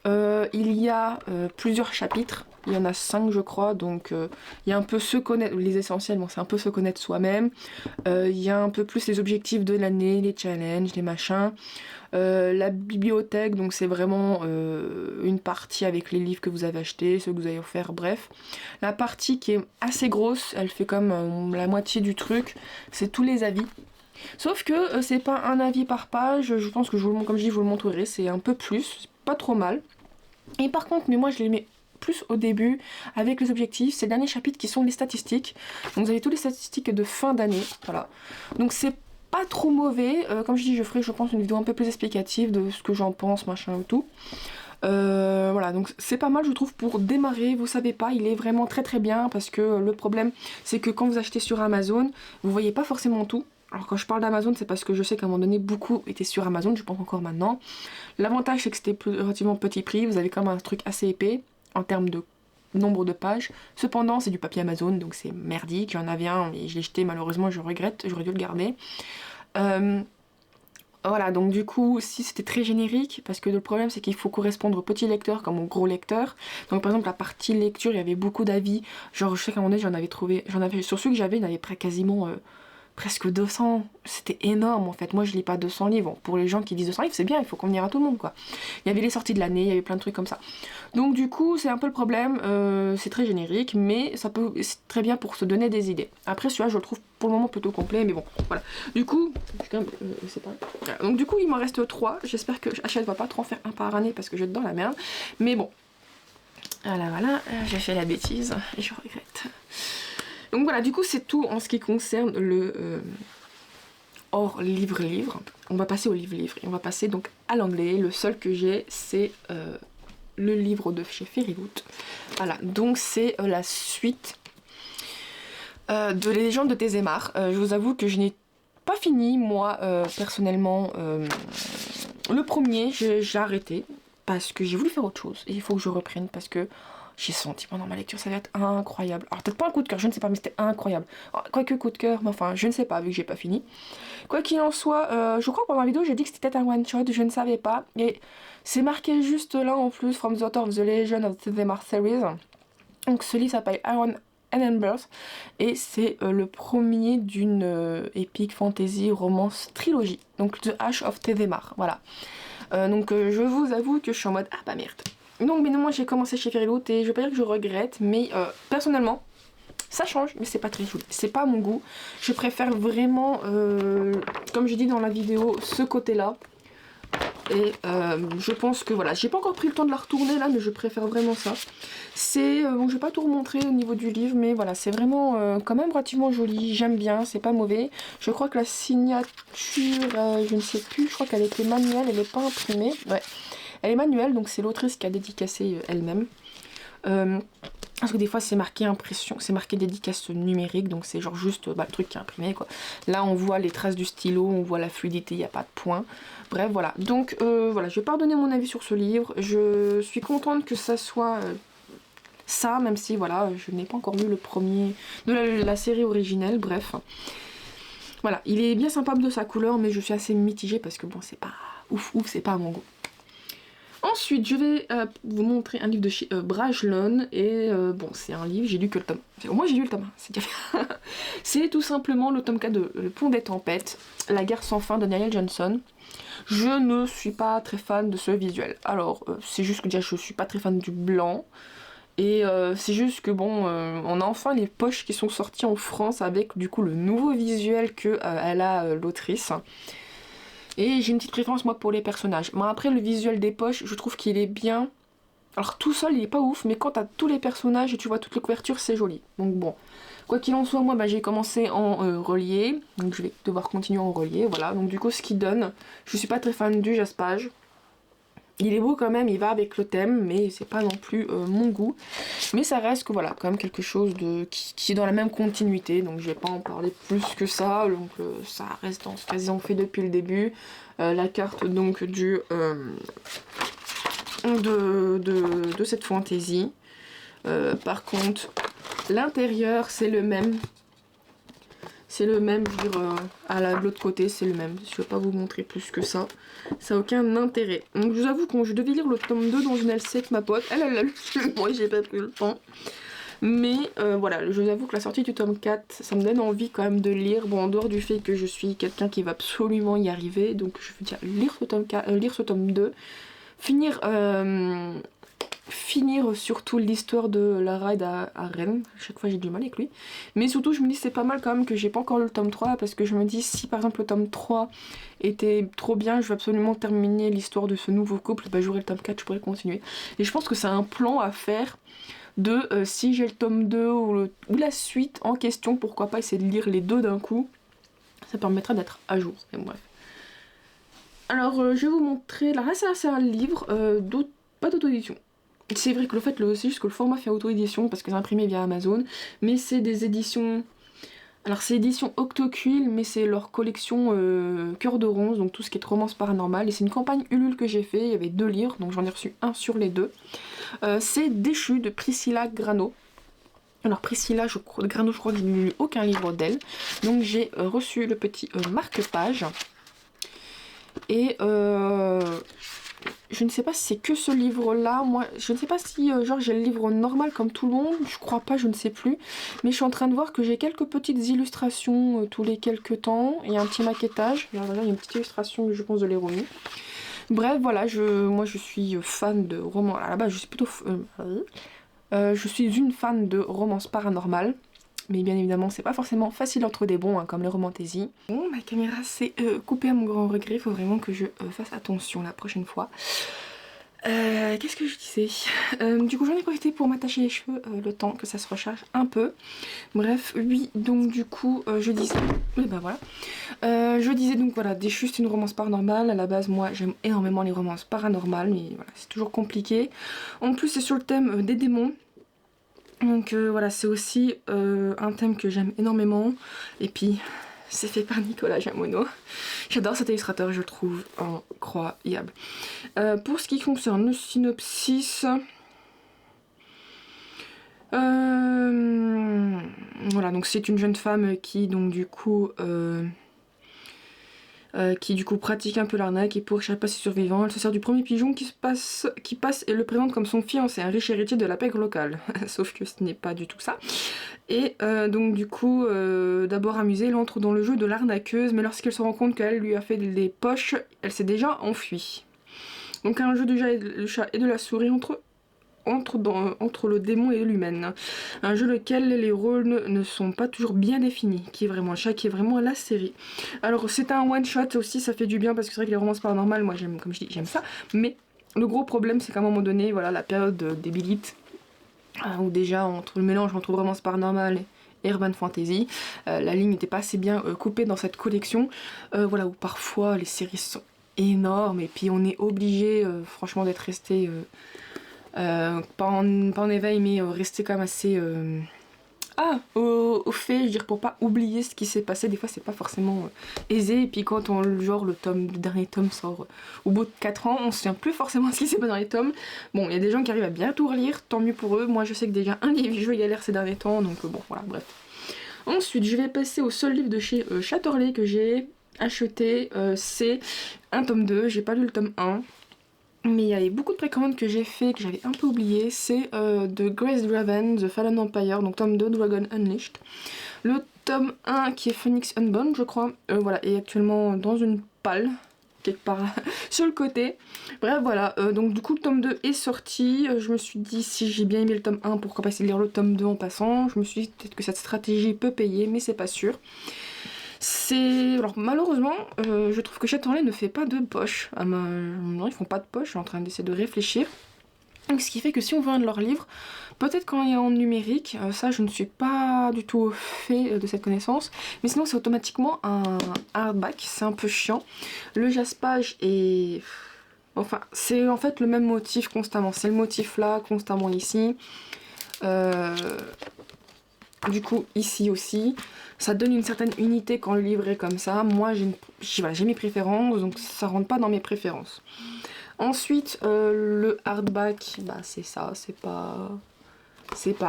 Il y a plusieurs chapitres, il y en a 5 je crois, donc il y a un peu se connaître, les essentiels, bon, c'est un peu se connaître soi-même. Il y a un peu plus les objectifs de l'année, les challenges, les machins. La bibliothèque, donc c'est vraiment une partie avec les livres que vous avez achetés, ceux que vous avez offerts, bref. La partie qui est assez grosse, elle fait comme la moitié du truc, c'est tous les avis. Sauf que c'est pas un avis par page, je pense que comme je dis, je vous le montrerai, c'est un peu plus, c'est pas trop mal. Et par contre, mais moi je les mets plus au début avec les objectifs, c'est le dernier chapitre qui sont les statistiques. Donc vous avez toutes les statistiques de fin d'année, voilà. Donc c'est pas trop mauvais, comme je dis, je ferai je pense une vidéo un peu plus explicative de ce que j'en pense, machin et tout. Voilà, donc c'est pas mal je trouve pour démarrer, vous savez pas, il est vraiment très très bien parce que le problème c'est que quand vous achetez sur Amazon, vous voyez pas forcément tout. Alors quand je parle d'Amazon, c'est parce que je sais qu'à un moment donné, beaucoup étaient sur Amazon, je pense encore maintenant. L'avantage c'est que c'était relativement petit prix, vous avez quand même un truc assez épais en termes de nombre de pages. Cependant, c'est du papier Amazon, donc c'est merdique. J'en avais un et je l'ai jeté, malheureusement, je regrette, j'aurais dû le garder. Voilà, donc du coup, si c'était très générique, parce que le problème c'est qu'il faut correspondre au petit lecteur comme au gros lecteur. Donc par exemple, la partie lecture, il y avait beaucoup d'avis. Genre, je sais qu'à un moment donné, sur ceux que j'avais, il y en avait quasiment presque 200. C'était énorme en fait. Moi, je lis pas 200 livres. Bon, pour les gens qui lisent 200 livres, c'est bien, il faut convenir à tout le monde quoi. Il y avait les sorties de l'année, il y avait plein de trucs comme ça. Donc du coup, c'est un peu le problème. C'est très générique, mais c'est très bien pour se donner des idées. Après, celui-là, je le trouve pour le moment plutôt complet, mais bon, voilà. Du coup, c'est pas... Voilà. Donc du coup, il m'en reste 3. J'espère que Hachette va pas trop en faire un par année parce que je vais dans la merde. Mais bon. Voilà, j'ai fait la bêtise et je regrette. Donc voilà, du coup c'est tout en ce qui concerne le hors livre-livre. On va passer au livre-livre et on va passer donc à l'anglais. Le seul que j'ai c'est le livre de chez Fairyloot. Voilà, donc c'est la suite de Les légendes de Tézémar. Je vous avoue que je n'ai pas fini moi personnellement le premier, j'ai arrêté parce que j'ai voulu faire autre chose et il faut que je reprenne parce que j'ai senti pendant ma lecture, ça va être incroyable. Alors peut-être pas un coup de cœur, je ne sais pas, mais c'était incroyable. Quoique coup de cœur, mais enfin je ne sais pas vu que j'ai pas fini. Quoi qu'il en soit, je crois que pendant la vidéo j'ai dit que c'était un one shot, je ne savais pas. Et c'est marqué juste là en plus, From the Author of the Legend of the Thémar Series. Donc ce livre s'appelle Iron and Embers et c'est le premier d'une épique fantasy romance trilogie. Donc The Ash of Thémar, voilà. Donc je vous avoue que je suis en mode ah bah merde. Donc mais non, moi j'ai commencé chez Fairyloot et je vais pas dire que je regrette, mais personnellement ça change, mais c'est pas très joli, c'est pas à mon goût. Je préfère vraiment, comme j'ai dit dans la vidéo, ce côté là. Et je pense que voilà, j'ai pas encore pris le temps de la retourner là, mais je préfère vraiment ça. C'est, bon je vais pas tout remontrer au niveau du livre, mais voilà, c'est vraiment quand même relativement joli, j'aime bien, c'est pas mauvais. Je crois que la signature, je ne sais plus, je crois qu'elle était manuelle, elle est pas imprimée. Ouais, elle est manuelle, donc c'est l'autrice qui a dédicacé elle-même. Parce que des fois c'est marqué impression, c'est marqué dédicace numérique, donc c'est genre juste le truc qui est imprimé quoi. Là on voit les traces du stylo, on voit la fluidité, il n'y a pas de point. Bref voilà, donc voilà, je vais pas redonner mon avis sur ce livre, je suis contente que ça soit ça, même si voilà, je n'ai pas encore lu le premier de la série originelle, bref. Voilà, il est bien sympa de sa couleur, mais je suis assez mitigée parce que bon c'est pas ouf, c'est pas à mon goût. Ensuite, je vais vous montrer un livre de chez Brajlon, et bon, c'est un livre, j'ai lu que le tome. Moi j'ai lu le tome 1, c'est déjà c'est tout simplement le tome 4 de Le Pont des Tempêtes, La guerre sans fin de Daniel Johnson. Je ne suis pas très fan de ce visuel. Alors, c'est juste que déjà je suis pas très fan du blanc, et c'est juste que bon, on a enfin les poches qui sont sorties en France avec du coup le nouveau visuel que elle a l'autrice. Et j'ai une petite préférence moi pour les personnages. Moi après le visuel des poches, je trouve qu'il est bien. Alors tout seul il est pas ouf, mais quand t'as tous les personnages et tu vois toutes les couvertures, c'est joli. Donc bon, quoi qu'il en soit, moi j'ai commencé en relié, donc je vais devoir continuer en relié, voilà. Donc du coup ce qui donne, je suis pas très fan du jaspage. Il est beau quand même, il va avec le thème, mais c'est pas non plus mon goût. Mais ça reste que voilà, quand même quelque chose qui est dans la même continuité, donc je vais pas en parler plus que ça. Donc ça reste dans ce qu'ils ont fait depuis le début. La carte donc de cette fantaisie. Par contre, l'intérieur c'est le même. C'est le même, je veux dire, de l'autre côté, c'est le même. Je ne vais pas vous montrer plus que ça. Ça n'a aucun intérêt. Donc je vous avoue que je devais lire le tome 2 dans une LC avec ma pote. Elle l'a lu, moi j'ai pas pris le temps. Mais voilà, je vous avoue que la sortie du tome 4, ça me donne envie quand même de lire. Bon, en dehors du fait que je suis quelqu'un qui va absolument y arriver. Donc je veux dire, lire ce tome 4, lire ce tome 2. Finir surtout l'histoire de la ride à Rennes. À chaque fois j'ai du mal avec lui, mais surtout je me dis c'est pas mal quand même que j'ai pas encore lu le tome 3, parce que je me dis si par exemple le tome 3 était trop bien, je vais absolument terminer l'histoire de ce nouveau couple, bah j'aurai le tome 4, je pourrais continuer. Et je pense que c'est un plan à faire de si j'ai le tome 2 ou la suite en question, pourquoi pas essayer de lire les deux d'un coup, ça permettra d'être à jour. Et bref, alors je vais vous montrer, là c'est un livre pas d'auto-édition. C'est vrai que le fait, c'est juste que le format fait auto-édition parce que c'est imprimé via Amazon, mais c'est des éditions. Alors c'est édition Octoquill, mais c'est leur collection Cœur de Ronce, donc tout ce qui est romance paranormale. Et c'est une campagne Ulule que j'ai fait, il y avait 2 livres, donc j'en ai reçu un sur les 2. C'est Déchu de Priscilla Grano. Alors Priscilla Grano, je crois que je n'ai lu aucun livre d'elle, donc j'ai reçu le petit marque-page. Et je ne sais pas si c'est que ce livre-là. Moi, je ne sais pas si genre j'ai le livre normal comme tout le monde. Je crois pas, je ne sais plus. Mais je suis en train de voir que j'ai quelques petites illustrations tous les quelques temps. Il y a un petit maquettage. Il y a une petite illustration, je pense, de l'héroïne. Bref, voilà, moi je suis fan de romans. À la base, je suis plutôt... je suis une fan de romances paranormales. Mais bien évidemment, c'est pas forcément facile d'en trouver des bons, hein, comme les romantésies. Bon, ma caméra s'est coupée à mon grand regret. Il faut vraiment que je fasse attention la prochaine fois. Qu'est-ce que je disais du coup, j'en ai profité pour m'attacher les cheveux le temps que ça se recharge un peu. Bref, oui, donc du coup, je disais... Et ben voilà. Je disais donc, voilà, Déchu, c'est une romance paranormale. À la base, moi, j'aime énormément les romances paranormales, mais voilà, c'est toujours compliqué. En plus, c'est sur le thème des démons. Donc voilà, c'est aussi un thème que j'aime énormément. Et puis, c'est fait par Nicolas Jamono. J'adore cet illustrateur, je le trouve incroyable. Pour ce qui concerne le synopsis... Voilà, donc c'est une jeune femme qui donc du coup pratique un peu l'arnaque et pour échapper à ses survivants, elle se sert du premier pigeon qui passe et le présente comme son fiancé, un riche héritier de la pègre locale. Sauf que ce n'est pas du tout ça. Et donc du coup, d'abord amusée, elle entre dans le jeu de l'arnaqueuse, mais lorsqu'elle se rend compte qu'elle lui a fait des poches, elle s'est déjà enfuie. Donc un jeu du chat et de la souris entre le démon et l'humaine. Un jeu lequel les rôles ne sont pas toujours bien définis, qui est vraiment le chat, qui est vraiment la série. Alors c'est un one shot aussi, ça fait du bien parce que c'est vrai que les romances paranormales, moi j'aime, comme je dis, j'aime ça, mais le gros problème c'est qu'à un moment donné, voilà, la période des Billites, où déjà entre le mélange entre romance paranormale et urban fantasy, la ligne n'était pas assez bien coupée dans cette collection, voilà, où parfois les séries sont énormes et puis on est obligé franchement d'être resté pas en éveil, mais rester quand même assez au fait, je veux dire, pour pas oublier ce qui s'est passé. Des fois c'est pas forcément aisé, et puis quand le dernier tome sort au bout de 4 ans, on se souvient plus forcément ce qui s'est passé dans les tomes. Bon, il y a des gens qui arrivent à bien tout relire, tant mieux pour eux. Moi je sais que déjà un livre je galère ces derniers temps, donc bon voilà, bref. Ensuite je vais passer au seul livre de chez Chatterley que j'ai acheté, c'est un tome 2, j'ai pas lu le tome 1. Mais il y avait beaucoup de précommandes que j'ai fait, que j'avais un peu oublié. C'est de Grace Draven, The Fallen Empire, donc tome 2, Dragon Unleashed. Le tome 1 qui est Phoenix Unbound, je crois, voilà, est actuellement dans une palle, quelque part sur le côté. Bref, voilà, donc du coup le tome 2 est sorti. Je me suis dit, si j'ai bien aimé le tome 1, pourquoi pas essayer de lire le tome 2 en passant. Je me suis dit peut-être que cette stratégie peut payer, mais c'est pas sûr. Alors malheureusement, je trouve que Chatterley ne fait pas de poche. Non, ils font pas de poche, je suis en train d'essayer de réfléchir. Donc, ce qui fait que si on veut un de leurs livres, peut-être quand il est en numérique, ça je ne suis pas du tout au fait de cette connaissance, mais sinon c'est automatiquement un hardback, c'est un peu chiant. Le jaspage est... Enfin, c'est en fait le même motif constamment, c'est le motif là, constamment ici. Du coup, ici aussi, ça donne une certaine unité quand le livre est comme ça. Moi, j'ai mes préférences, donc ça rentre pas dans mes préférences. Ensuite, le hardback, bah c'est ça, c'est pas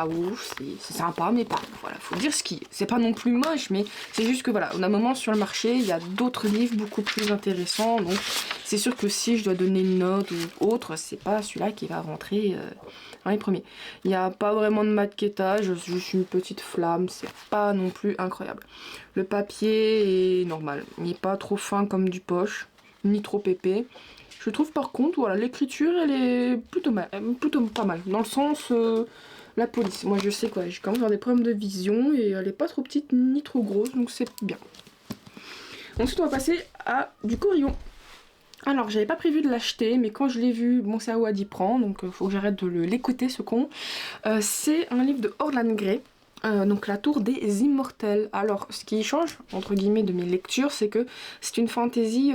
ouf, c'est sympa, mais pas ouf. Voilà, faut dire ce qui est. C'est pas non plus moche, mais c'est juste que voilà, on a un moment sur le marché, il y a d'autres livres beaucoup plus intéressants, donc c'est sûr que si je dois donner une note ou autre, c'est pas celui-là qui va rentrer dans les premiers. Il n'y a pas vraiment de maquettage, juste une petite flamme, c'est pas non plus incroyable. Le papier est normal, il n'est pas trop fin comme du poche, ni trop épais. Je trouve par contre, voilà, l'écriture elle est plutôt pas mal, dans le sens la police. Moi je sais quoi, j'ai quand même des problèmes de vision et elle est pas trop petite ni trop grosse, donc c'est bien. Ensuite on va passer à du Corillon. Alors j'avais pas prévu de l'acheter, mais quand je l'ai vu, mon cerveau a dit prends, donc faut que j'arrête de l'écouter ce con. C'est un livre de Orlan Grey. Donc la tour des immortels. Alors ce qui change entre guillemets de mes lectures, c'est que c'est une fantaisie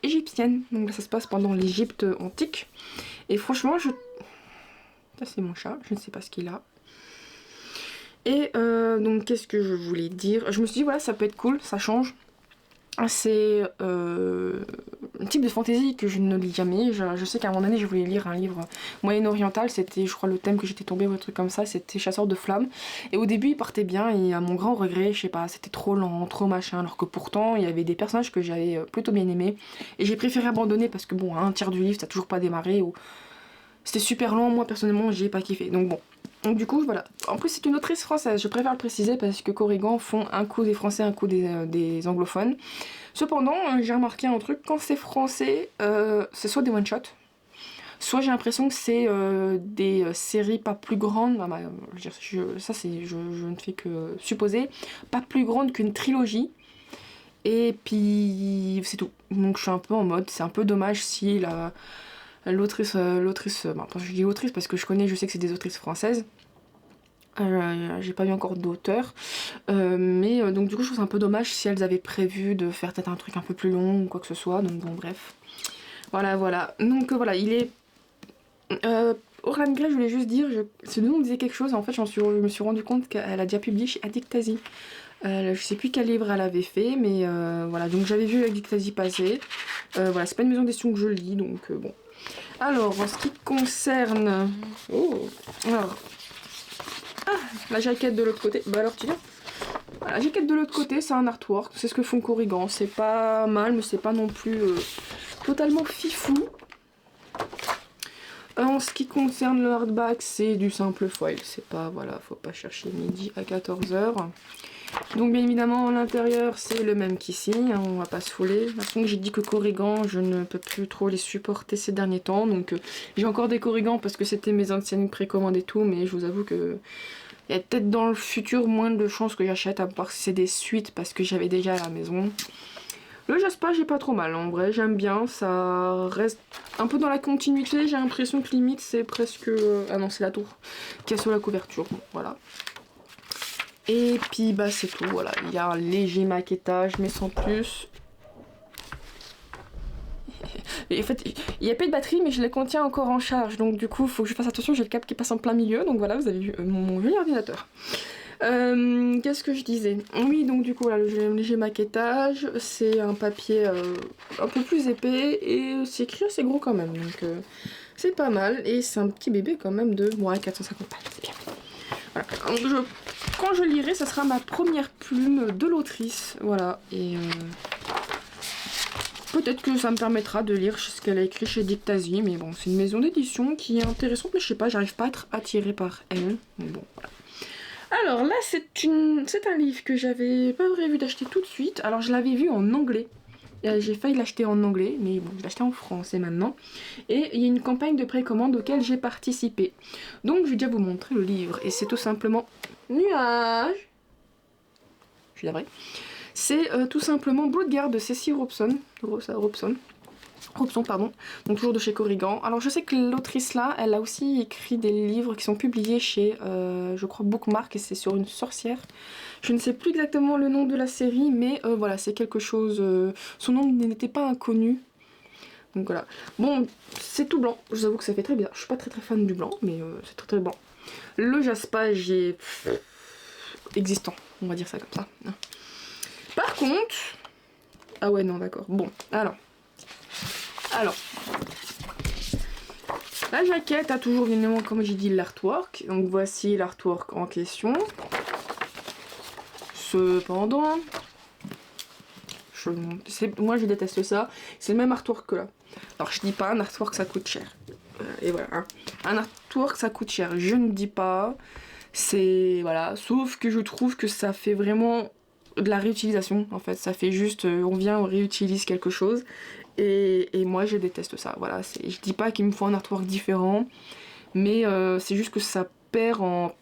égyptienne. Donc là ça se passe pendant l'Égypte antique. Et franchement ça c'est mon chat, je ne sais pas ce qu'il a. Et donc qu'est-ce que je voulais dire? Je me suis dit voilà ça peut être cool, ça change. C'est un type de fantaisie que je ne lis jamais. Je sais qu'à un moment donné, je voulais lire un livre moyen-oriental. C'était, je crois, le thème que j'étais tombée ou un truc comme ça. C'était Chasseur de flammes. Et au début, il partait bien. Et à mon grand regret, je sais pas, c'était trop lent, trop machin. Alors que pourtant, il y avait des personnages que j'avais plutôt bien aimés. Et j'ai préféré abandonner parce que, bon, à un tiers du livre, ça n'a toujours pas démarré. Ou c'était super lent. Moi, personnellement, j'ai pas kiffé. Donc, bon. Donc du coup voilà, en plus c'est une autrice française, je préfère le préciser parce que Corrigan font un coup des français, un coup des anglophones. Cependant j'ai remarqué un truc, quand c'est français c'est soit des one shot, soit j'ai l'impression que c'est des séries pas plus grandes, je ne fais que supposer, pas plus grandes qu'une trilogie. Et puis c'est tout, donc je suis un peu en mode, c'est un peu dommage si l'autrice, je dis autrice parce que je sais que c'est des autrices françaises. J'ai pas eu encore d'auteur. Mais donc du coup je trouve c'est un peu dommage si elles avaient prévu de faire peut-être un truc un peu plus long ou quoi que ce soit. Donc bon bref. Voilà. Donc voilà, il est... Orlan Grey, je voulais juste dire, ce nom me disait quelque chose. En fait je me suis rendu compte qu'elle a déjà publié chez Adictasie. Je sais plus quel livre elle avait fait, mais voilà, donc j'avais vu Adictasie passer. Voilà, c'est pas une maison d'édition que je lis, donc bon. Alors, en ce qui concerne... Oh. Alors, La jaquette de l'autre côté. Bah alors tu viens. La jaquette de l'autre côté, c'est un artwork. C'est ce que font Corrigan. C'est pas mal, mais c'est pas non plus totalement fifou. En ce qui concerne le hardback, c'est du simple foil. C'est pas, voilà, faut pas chercher midi à 14 h. Donc bien évidemment, l'intérieur, c'est le même qu'ici. Hein, on va pas se fouler. Par contre, j'ai dit que Corrigan, je ne peux plus trop les supporter ces derniers temps. Donc j'ai encore des Corrigan parce que c'était mes anciennes précommandes et tout. Mais je vous avoue que il y a peut-être dans le futur moins de chances que j'achète, à part si c'est des suites parce que j'avais déjà à la maison. Le Jaspa, j'ai pas trop mal, en vrai, j'aime bien, ça reste un peu dans la continuité, j'ai l'impression que limite c'est presque... Ah non, c'est la tour qui est sur la couverture, bon, voilà. Et puis bah c'est tout, voilà, il y a un léger maquettage, mais sans plus. Et en fait, il n'y a pas de batterie, mais je les contiens encore en charge, donc du coup, il faut que je fasse attention, j'ai le câble qui passe en plein milieu, donc voilà, vous avez vu mon joli ordinateur. Qu'est-ce que je disais? Oui, donc du coup, voilà, le léger maquettage, c'est un papier un peu plus épais et c'est écrit assez gros quand même, donc c'est pas mal. Et c'est un petit bébé quand même de 450 balles, c'est bien. Voilà. Donc, quand je lirai, ça sera ma première plume de l'autrice, voilà, et peut-être que ça me permettra de lire ce qu'elle a écrit chez Dictasie, mais bon, c'est une maison d'édition qui est intéressante, mais je sais pas, j'arrive pas à être attirée par elle, mais bon, voilà. Alors là, c'est un livre que j'avais pas prévu d'acheter tout de suite. Alors je l'avais vu en anglais. J'ai failli l'acheter en anglais, mais bon, je l'ai acheté en français maintenant. Et il y a une campagne de précommande auquel j'ai participé. Donc je vais déjà vous montrer le livre. Et c'est tout simplement Nuage. Je suis navrée. C'est tout simplement Bloodguard de Cécile Robson. Robson, pardon, donc toujours de chez Corrigan. Alors je sais que l'autrice là, elle a aussi écrit des livres qui sont publiés chez, je crois, Bookmark, et c'est sur une sorcière. Je ne sais plus exactement le nom de la série, mais voilà, c'est quelque chose, son nom n'était pas inconnu. Donc voilà. Bon, c'est tout blanc, je vous avoue que ça fait très bien. Je suis pas très fan du blanc, mais c'est très blanc. Le jaspage est existant, on va dire ça comme ça. Par contre... Ah ouais, non, d'accord. Bon, alors, la jaquette a toujours évidemment, comme j'ai dit, l'artwork. Donc voici l'artwork en question. Cependant, moi je déteste ça. C'est le même artwork que là. Alors je dis pas un artwork ça coûte cher. Et voilà, hein. Un artwork ça coûte cher. Je ne dis pas. C'est voilà. Sauf que je trouve que ça fait vraiment de la réutilisation. En fait, ça fait juste, on vient, on réutilise quelque chose. Et moi je déteste ça, voilà, je dis pas qu'il me faut un artwork différent, mais c'est juste que ça perd en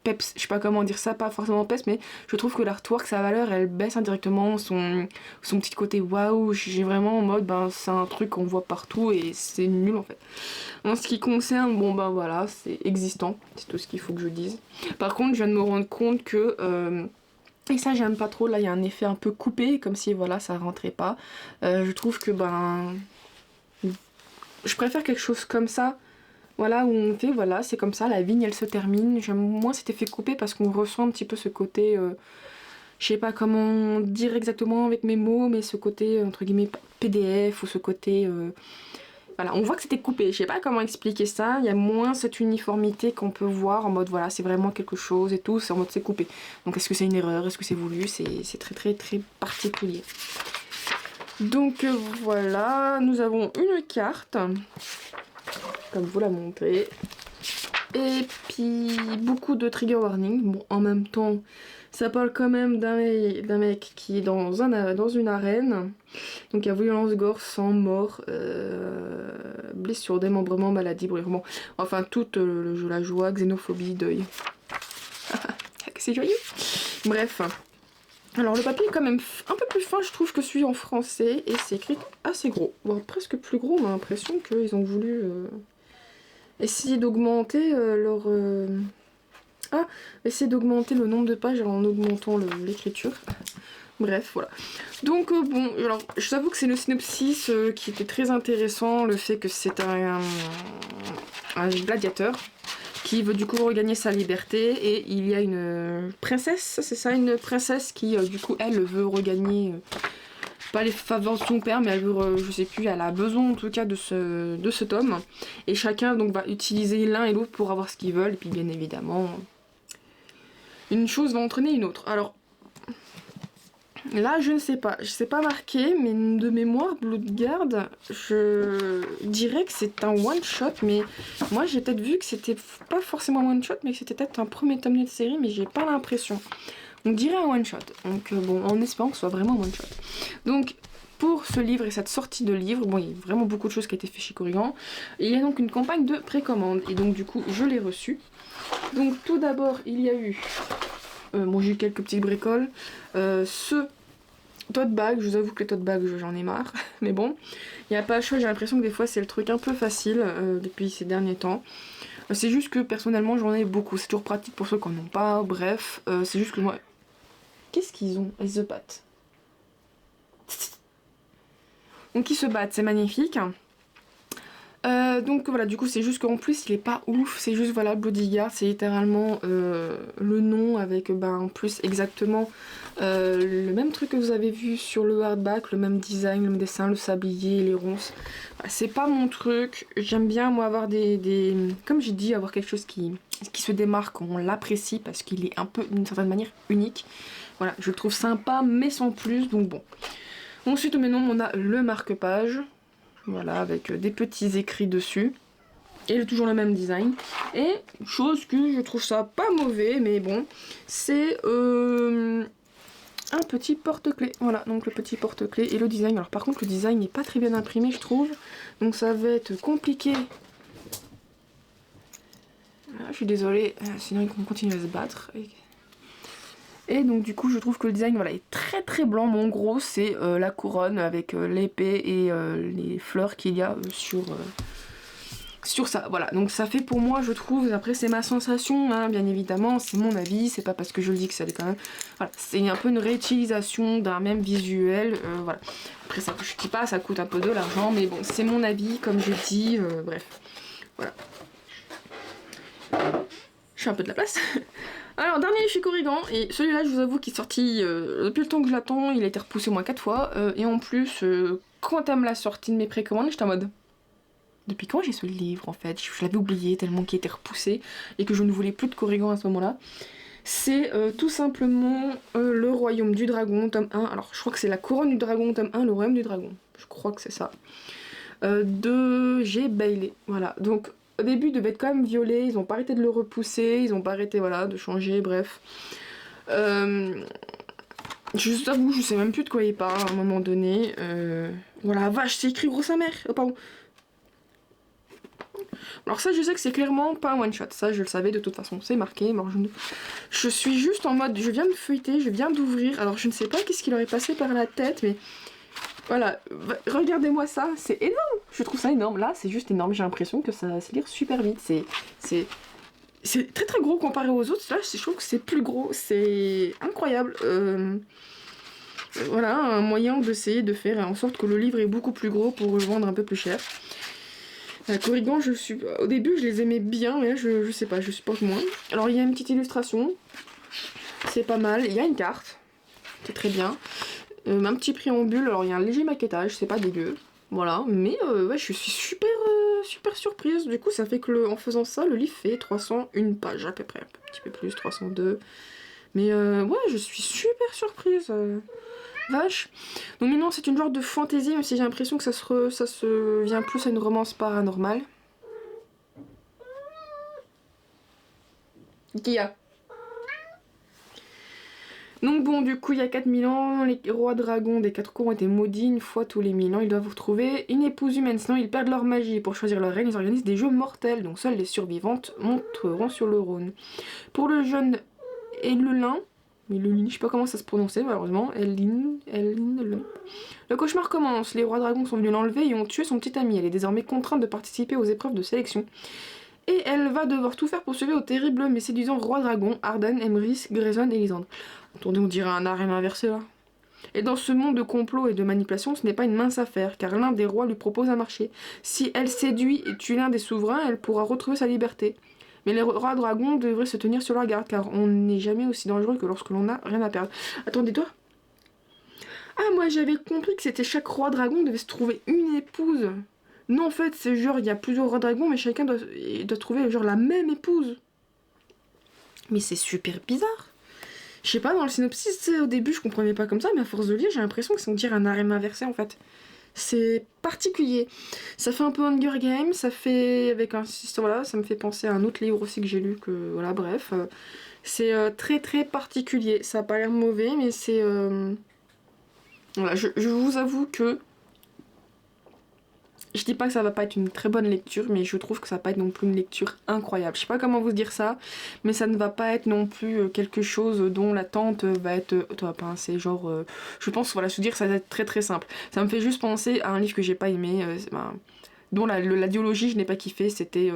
peps, je sais pas comment dire ça, pas forcément peps, mais je trouve que l'artwork, sa valeur, elle baisse indirectement, son petit côté waouh, j'ai vraiment en mode, ben c'est un truc qu'on voit partout et c'est nul en fait. En ce qui concerne, bon ben voilà, c'est existant, c'est tout ce qu'il faut que je dise. Par contre, je viens de me rendre compte que... et ça j'aime pas trop, là il y a un effet un peu coupé, comme si voilà ça rentrait pas. Je trouve que ben... je préfère quelque chose comme ça, voilà, où on fait, voilà, c'est comme ça, la vigne elle se termine. J'aime moins cet effet coupé parce qu'on ressent un petit peu ce côté... je sais pas comment dire exactement avec mes mots, mais ce côté entre guillemets PDF ou ce côté... voilà, on voit que c'était coupé, je sais pas comment expliquer ça, il y a moins cette uniformité qu'on peut voir en mode voilà, c'est vraiment quelque chose et tout, c'est en mode c'est coupé. Donc est-ce que c'est une erreur, est-ce que c'est voulu, c'est très particulier. Donc voilà, nous avons une carte, comme vous la montrez, et puis beaucoup de trigger warning. Bon, en même temps, ça parle quand même d'un mec qui est dans une arène. Donc il y a violence, gore, sang, mort, blessure, démembrement, maladie, brûlement. Enfin, toute la joie, xénophobie, deuil. C'est joyeux. Bref. Alors le papier est quand même un peu plus fin, je trouve, que celui en français. Et c'est écrit assez gros. Bon, presque plus gros, on a l'impression qu'ils ont voulu essayer d'augmenter leur... essayer d'augmenter le nombre de pages en augmentant l'écriture. Bref, voilà. Donc bon, alors je t'avoue que c'est le synopsis qui était très intéressant, le fait que c'est un gladiateur qui veut du coup regagner sa liberté, et il y a une princesse, c'est ça, une princesse qui du coup elle veut regagner pas les faveurs de son père, mais elle veut, je sais plus, elle a besoin en tout cas de cet homme, et chacun donc va utiliser l'un et l'autre pour avoir ce qu'ils veulent, et puis bien évidemment une chose va entraîner une autre. Alors, là, je ne sais pas. Je sais pas marqué, mais de mémoire, Bloodguard, je dirais que c'est un one-shot, mais moi, j'ai peut-être vu que c'était pas forcément un one-shot, mais que c'était peut-être un premier tome de série, mais j'ai pas l'impression. On dirait un one-shot. Donc, bon, en espérant que ce soit vraiment un one-shot. Donc, pour ce livre et cette sortie de livre, bon, il y a vraiment beaucoup de choses qui ont été faites chez Corrigan. Et il y a donc une campagne de précommande. Et donc, du coup, je l'ai reçue. Donc, tout d'abord, il y a eu... bon, j'ai eu quelques petites bricoles. Ce tote bag, je vous avoue que les tote bags, j'en ai marre. Mais bon, il n'y a pas le choix. J'ai l'impression que des fois, c'est le truc un peu facile depuis ces derniers temps. C'est juste que, personnellement, j'en ai beaucoup. C'est toujours pratique pour ceux qui n'en ont pas. Bref, c'est juste que moi... Qu'est-ce qu'ils ont? Ils se battent. Donc ils se battent, c'est magnifique. Donc voilà, du coup c'est juste qu'en plus il est pas ouf, c'est juste voilà, Bloodguard, c'est littéralement le nom avec en plus exactement le même truc que vous avez vu sur le hardback, le même design, le même dessin, le sablier, les ronces. Voilà, c'est pas mon truc, j'aime bien moi avoir des... Comme j'ai dit, avoir quelque chose qui se démarque, on l'apprécie parce qu'il est un peu d'une certaine manière unique. Voilà, je le trouve sympa mais sans plus, donc bon. Ensuite maintenant on a le marque-page, voilà, avec des petits écrits dessus, et toujours le même design. Et chose que je trouve ça pas mauvais, mais bon, c'est un petit porte-clés. Voilà, donc le petit porte-clés et le design. Alors par contre le design n'est pas très bien imprimé je trouve, donc ça va être compliqué. Voilà, je suis désolée, sinon ils vont continuer à se battre. Et donc du coup je trouve que le design voilà, est très très blanc, mais en gros c'est la couronne avec l'épée et les fleurs qu'il y a sur ça. Voilà, donc ça fait pour moi je trouve, après c'est ma sensation, hein, bien évidemment, c'est mon avis, c'est pas parce que je le dis que ça l'est quand même. Voilà, c'est un peu une réutilisation d'un même visuel, voilà. Après ça, je dis pas, ça coûte un peu de l'argent, mais bon, c'est mon avis, comme je dis, bref. Voilà. Je fais un peu de la place. Alors, dernier chez Corrigan, et celui-là, je vous avoue qu'il est sorti depuis le temps que je l'attends, il a été repoussé au moins 4 fois, et en plus, quand elle me l'a sorti de mes précommandes, j'étais en mode... Depuis quand j'ai ce livre, en fait? Je l'avais oublié tellement qu'il était repoussé, et que je ne voulais plus de Corrigan à ce moment-là. C'est tout simplement Le Royaume du Dragon, tome 1. Alors, je crois que c'est La Couronne du Dragon, tome 1, Le Royaume du Dragon. Je crois que c'est ça. De G. Bailey. Voilà, donc... Au début, il devait être quand même violet, ils ont pas arrêté de le repousser, ils ont pas arrêté voilà, de changer, bref. Je t'avoue, je sais même plus de quoi il parle à un moment donné. Voilà, vache, c'est écrit gros sa mère. Oh, pardon. Alors ça, je sais que c'est clairement pas un one-shot, ça je le savais de toute façon, c'est marqué. Alors je suis juste en mode, je viens de feuilleter, je viens d'ouvrir, alors je ne sais pas qu'est-ce qui leur est passé par la tête, mais... Voilà, regardez-moi ça, c'est énorme. Je trouve ça énorme, là c'est juste énorme, j'ai l'impression que ça se lire super vite. C'est très très gros comparé aux autres, là je trouve que c'est plus gros, c'est incroyable. Voilà, un moyen d'essayer de faire en sorte que le livre est beaucoup plus gros pour le vendre un peu plus cher. Corrigan, au début je les aimais bien, mais là je sais pas, je supporte moins. Alors il y a une petite illustration, c'est pas mal, il y a une carte, c'est très bien. Un petit préambule, alors il y a un léger maquettage, c'est pas dégueu, voilà, mais ouais, je suis super surprise, du coup ça fait que en faisant ça, le livre fait 301 pages à peu près, un petit peu plus, 302, mais ouais, je suis super surprise, vache. Donc maintenant c'est une genre de fantaisie, même si j'ai l'impression que ça se vient plus à une romance paranormale. Qui a? Donc bon, du coup, il y a 4000 ans, les rois dragons des 4 cours ont été maudits une fois tous les 1000 ans. Ils doivent retrouver une épouse humaine, sinon ils perdent leur magie. Pour choisir leur reine, ils organisent des jeux mortels, donc seules les survivantes monteront sur le Rhône. Pour le jeune Elelin, je sais pas comment ça se prononçait malheureusement, le cauchemar commence. Les rois dragons sont venus l'enlever et ont tué son petit ami. Elle est désormais contrainte de participer aux épreuves de sélection. Et elle va devoir tout faire pour sauver au terrible mais séduisant roi dragon, Arden, Emrys, Grayson et Lysandre. Attendez, on dirait un harem inversé là. Et dans ce monde de complot et de manipulation, ce n'est pas une mince affaire, car l'un des rois lui propose un marché. Si elle séduit et tue l'un des souverains, elle pourra retrouver sa liberté. Mais les rois dragons devraient se tenir sur leur garde, car on n'est jamais aussi dangereux que lorsque l'on n'a rien à perdre. Attendez-toi. Ah, moi j'avais compris que c'était chaque roi dragon devait se trouver une épouse. Non, en fait, c'est genre, il y a plusieurs rois dragons, mais chacun doit trouver genre la même épouse. Mais c'est super bizarre. Je sais pas, dans le synopsis, au début je comprenais pas comme ça, mais à force de lire, j'ai l'impression que c'est on dirait un harem inversé en fait. C'est particulier. Ça fait un peu Hunger Games, ça fait avec un voilà, ça me fait penser à un autre livre aussi que j'ai lu que voilà, bref, c'est très très particulier. Ça a pas l'air mauvais, mais c'est voilà, je vous avoue que je dis pas que ça va pas être une très bonne lecture, mais je trouve que ça va pas être non plus une lecture incroyable. Je sais pas comment vous dire ça, mais ça ne va pas être non plus quelque chose dont l'attente va être top. Hein. C'est genre, je pense, voilà, se dire ça va être très très simple. Ça me fait juste penser à un livre que j'ai pas aimé, dont la dialogie je n'ai pas kiffé. C'était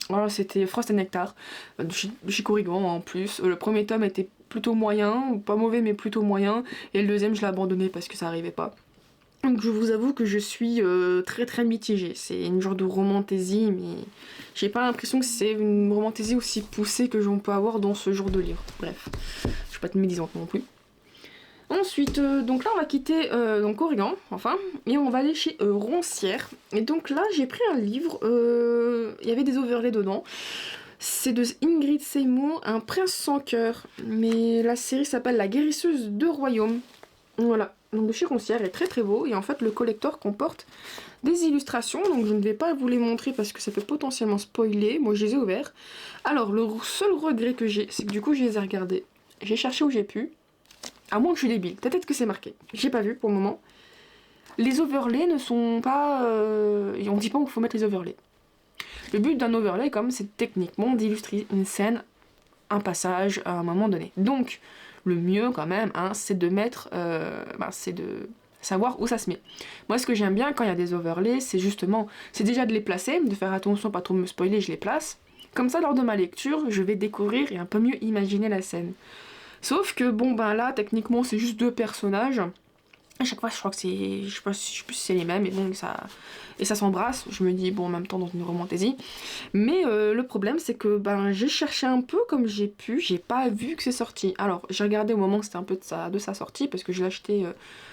voilà, c'était Frost and Nectar de chez Corrigan en plus. Le premier tome était plutôt moyen, pas mauvais mais plutôt moyen, et le deuxième je l'ai abandonné parce que ça arrivait pas. Donc je vous avoue que je suis très très mitigée. C'est une genre de romantaisie, mais j'ai pas l'impression que c'est une romantaisie aussi poussée que j'en peux avoir dans ce genre de livre. Bref, je suis pas de médisante non plus. Ensuite, donc là on va quitter donc Corrigan, enfin, et on va aller chez Roncière. Et donc là j'ai pris un livre, il y avait des overlays dedans. C'est de Ingrid Seymour, Un prince sans cœur. Mais la série s'appelle La guérisseuse de royaume. Voilà, donc le chironcière est très très beau et en fait le collector comporte des illustrations, donc je ne vais pas vous les montrer parce que ça peut potentiellement spoiler, moi je les ai ouverts. Alors le seul regret que j'ai, c'est que du coup je les ai regardés, j'ai cherché où j'ai pu, à moins que je suis débile, peut-être que c'est marqué, j'ai pas vu pour le moment. Les overlays ne sont pas... on dit pas qu'il faut mettre les overlays. Le but d'un overlay comme c'est techniquement d'illustrer une scène, un passage à un moment donné. Donc le mieux quand même, hein, c'est de mettre, c'est de savoir où ça se met. Moi ce que j'aime bien quand il y a des overlays, c'est justement, c'est déjà de les placer, de faire attention, pas trop me spoiler, je les place. Comme ça lors de ma lecture, je vais découvrir et un peu mieux imaginer la scène. Sauf que bon ben là, techniquement c'est juste deux personnages. À chaque fois je crois que c'est, je sais plus si c'est les mêmes, et bon ça s'embrasse, je me dis bon en même temps dans une romantaisie. Mais le problème c'est que ben j'ai cherché un peu comme j'ai pu, j'ai pas vu que c'est sorti. Alors j'ai regardé au moment que c'était un peu de sa sortie, parce que je l'ai acheté,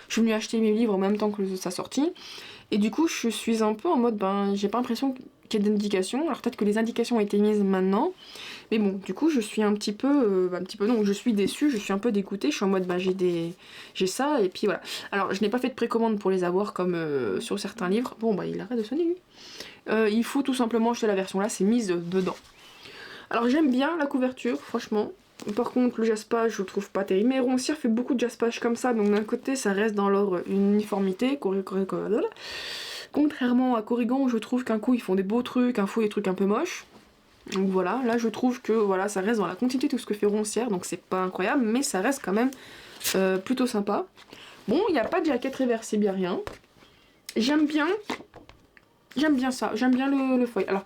je suis venue acheter mes livres en même temps que de sa sortie. Et du coup je suis un peu en mode ben j'ai pas l'impression qu'il y ait d'indications, alors peut-être que les indications ont été mises maintenant. Mais bon, du coup, je suis un petit peu non, je suis déçue, je suis un peu dégoûtée, je suis en mode, bah j'ai ça, et puis voilà. Alors, je n'ai pas fait de précommande pour les avoir comme sur certains livres. Bon, bah il arrête de sonner, lui. Il faut tout simplement acheter la version là, c'est mise dedans. Alors, j'aime bien la couverture, franchement. Par contre, le jaspage, je le trouve pas terrible. Mais Roncière fait beaucoup de jaspage comme ça, donc d'un côté, ça reste dans leur uniformité, contrairement à Corrigan, où je trouve qu'un coup, ils font des beaux trucs, un coup, des trucs un peu moches. Donc voilà, là je trouve que voilà, ça reste dans la continuité de tout ce que fait Roncière, donc c'est pas incroyable, mais ça reste quand même plutôt sympa. Bon, il n'y a pas de jaquette réversible, il n'y a rien. J'aime bien ça, j'aime bien le feuille. Alors,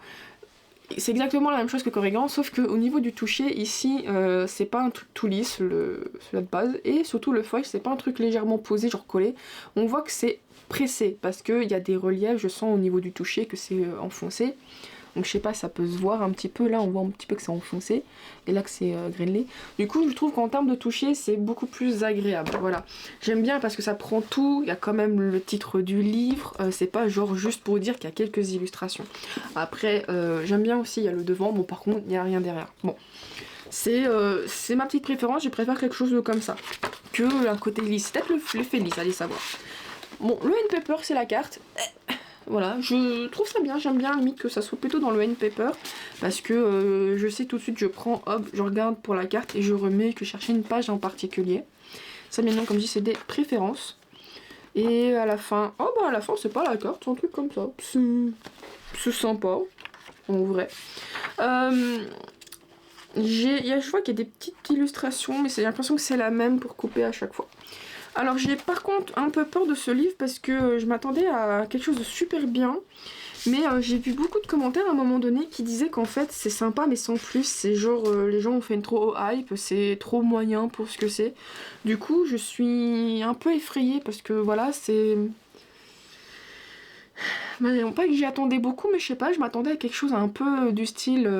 c'est exactement la même chose que Corrigan, sauf qu'au niveau du toucher, ici, c'est pas un truc tout lisse, celui-là de base, et surtout le feuille, c'est pas un truc légèrement posé, genre collé. On voit que c'est pressé, parce qu'il y a des reliefs, je sens au niveau du toucher que c'est enfoncé. Donc je sais pas, ça peut se voir un petit peu, là on voit un petit peu que c'est enfoncé, et là que c'est grêlé. Du coup je trouve qu'en termes de toucher c'est beaucoup plus agréable, voilà. J'aime bien parce que ça prend tout, il y a quand même le titre du livre, c'est pas genre juste pour dire qu'il y a quelques illustrations. Après j'aime bien aussi, il y a le devant, bon par contre il n'y a rien derrière. Bon, c'est ma petite préférence, je préfère quelque chose de comme ça, que un côté lisse, peut-être l'effet lisse, allez savoir. Bon, le N-Paper c'est la carte. Voilà, je trouve ça bien, j'aime bien limite que ça soit plutôt dans le N-Paper, parce que je sais tout de suite, je prends, hop, je regarde pour la carte et je remets que chercher une page en particulier. Ça maintenant, comme je dis, c'est des préférences. Et à la fin, oh bah à la fin c'est pas la carte, c'est un truc comme ça, c'est sympa, en vrai. Je vois qu'il y a des petites illustrations, mais j'ai l'impression que c'est la même pour couper à chaque fois. Alors j'ai par contre un peu peur de ce livre parce que je m'attendais à quelque chose de super bien, mais j'ai vu beaucoup de commentaires à un moment donné qui disaient qu'en fait c'est sympa mais sans plus, c'est genre les gens ont fait une trop hype, c'est trop moyen pour ce que c'est. Du coup je suis un peu effrayée parce que voilà c'est... Non pas que j'y attendais beaucoup, mais je sais pas, je m'attendais à quelque chose un peu du style...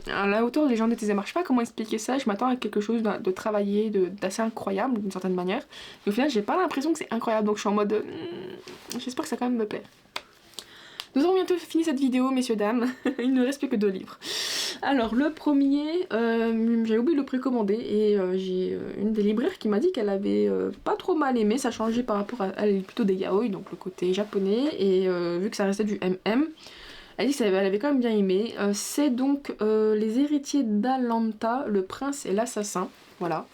à la hauteur des gens de Tézémar, je sais pas comment expliquer ça, je m'attends à quelque chose de travaillé, d'assez incroyable d'une certaine manière. Et au final j'ai pas l'impression que c'est incroyable, donc je suis en mode... j'espère que ça quand même me plaît. Nous avons bientôt fini cette vidéo, messieurs, dames. Il ne reste plus que 2 livres. Alors le premier, j'avais oublié de le précommander et j'ai une des libraires qui m'a dit qu'elle avait pas trop mal aimé, ça changeait par rapport à elle est plutôt des yaoi, donc le côté japonais, et vu que ça restait du MM, elle dit qu'elle avait quand même bien aimé. C'est donc Les héritiers d'Alanta, le prince et l'assassin, voilà.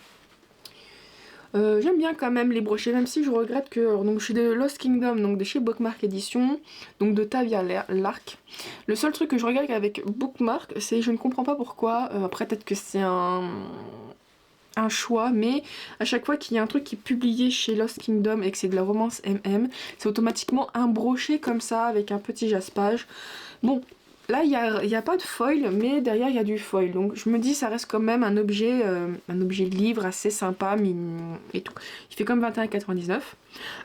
J'aime bien quand même les brochets, même si je regrette que... donc je suis de Lost Kingdom, donc de chez Bookmark Edition, donc de Tavia Lark. Le seul truc que je regrette avec Bookmark, c'est je ne comprends pas pourquoi, après peut-être que c'est un choix, mais à chaque fois qu'il y a un truc qui est publié chez Lost Kingdom et que c'est de la romance MM, c'est automatiquement un brochet comme ça, avec un petit jaspage. Bon, là, il y a pas de foil, mais derrière, il y a du foil. Donc, je me dis, ça reste quand même un objet de livre assez sympa et tout. Il fait comme 21,99.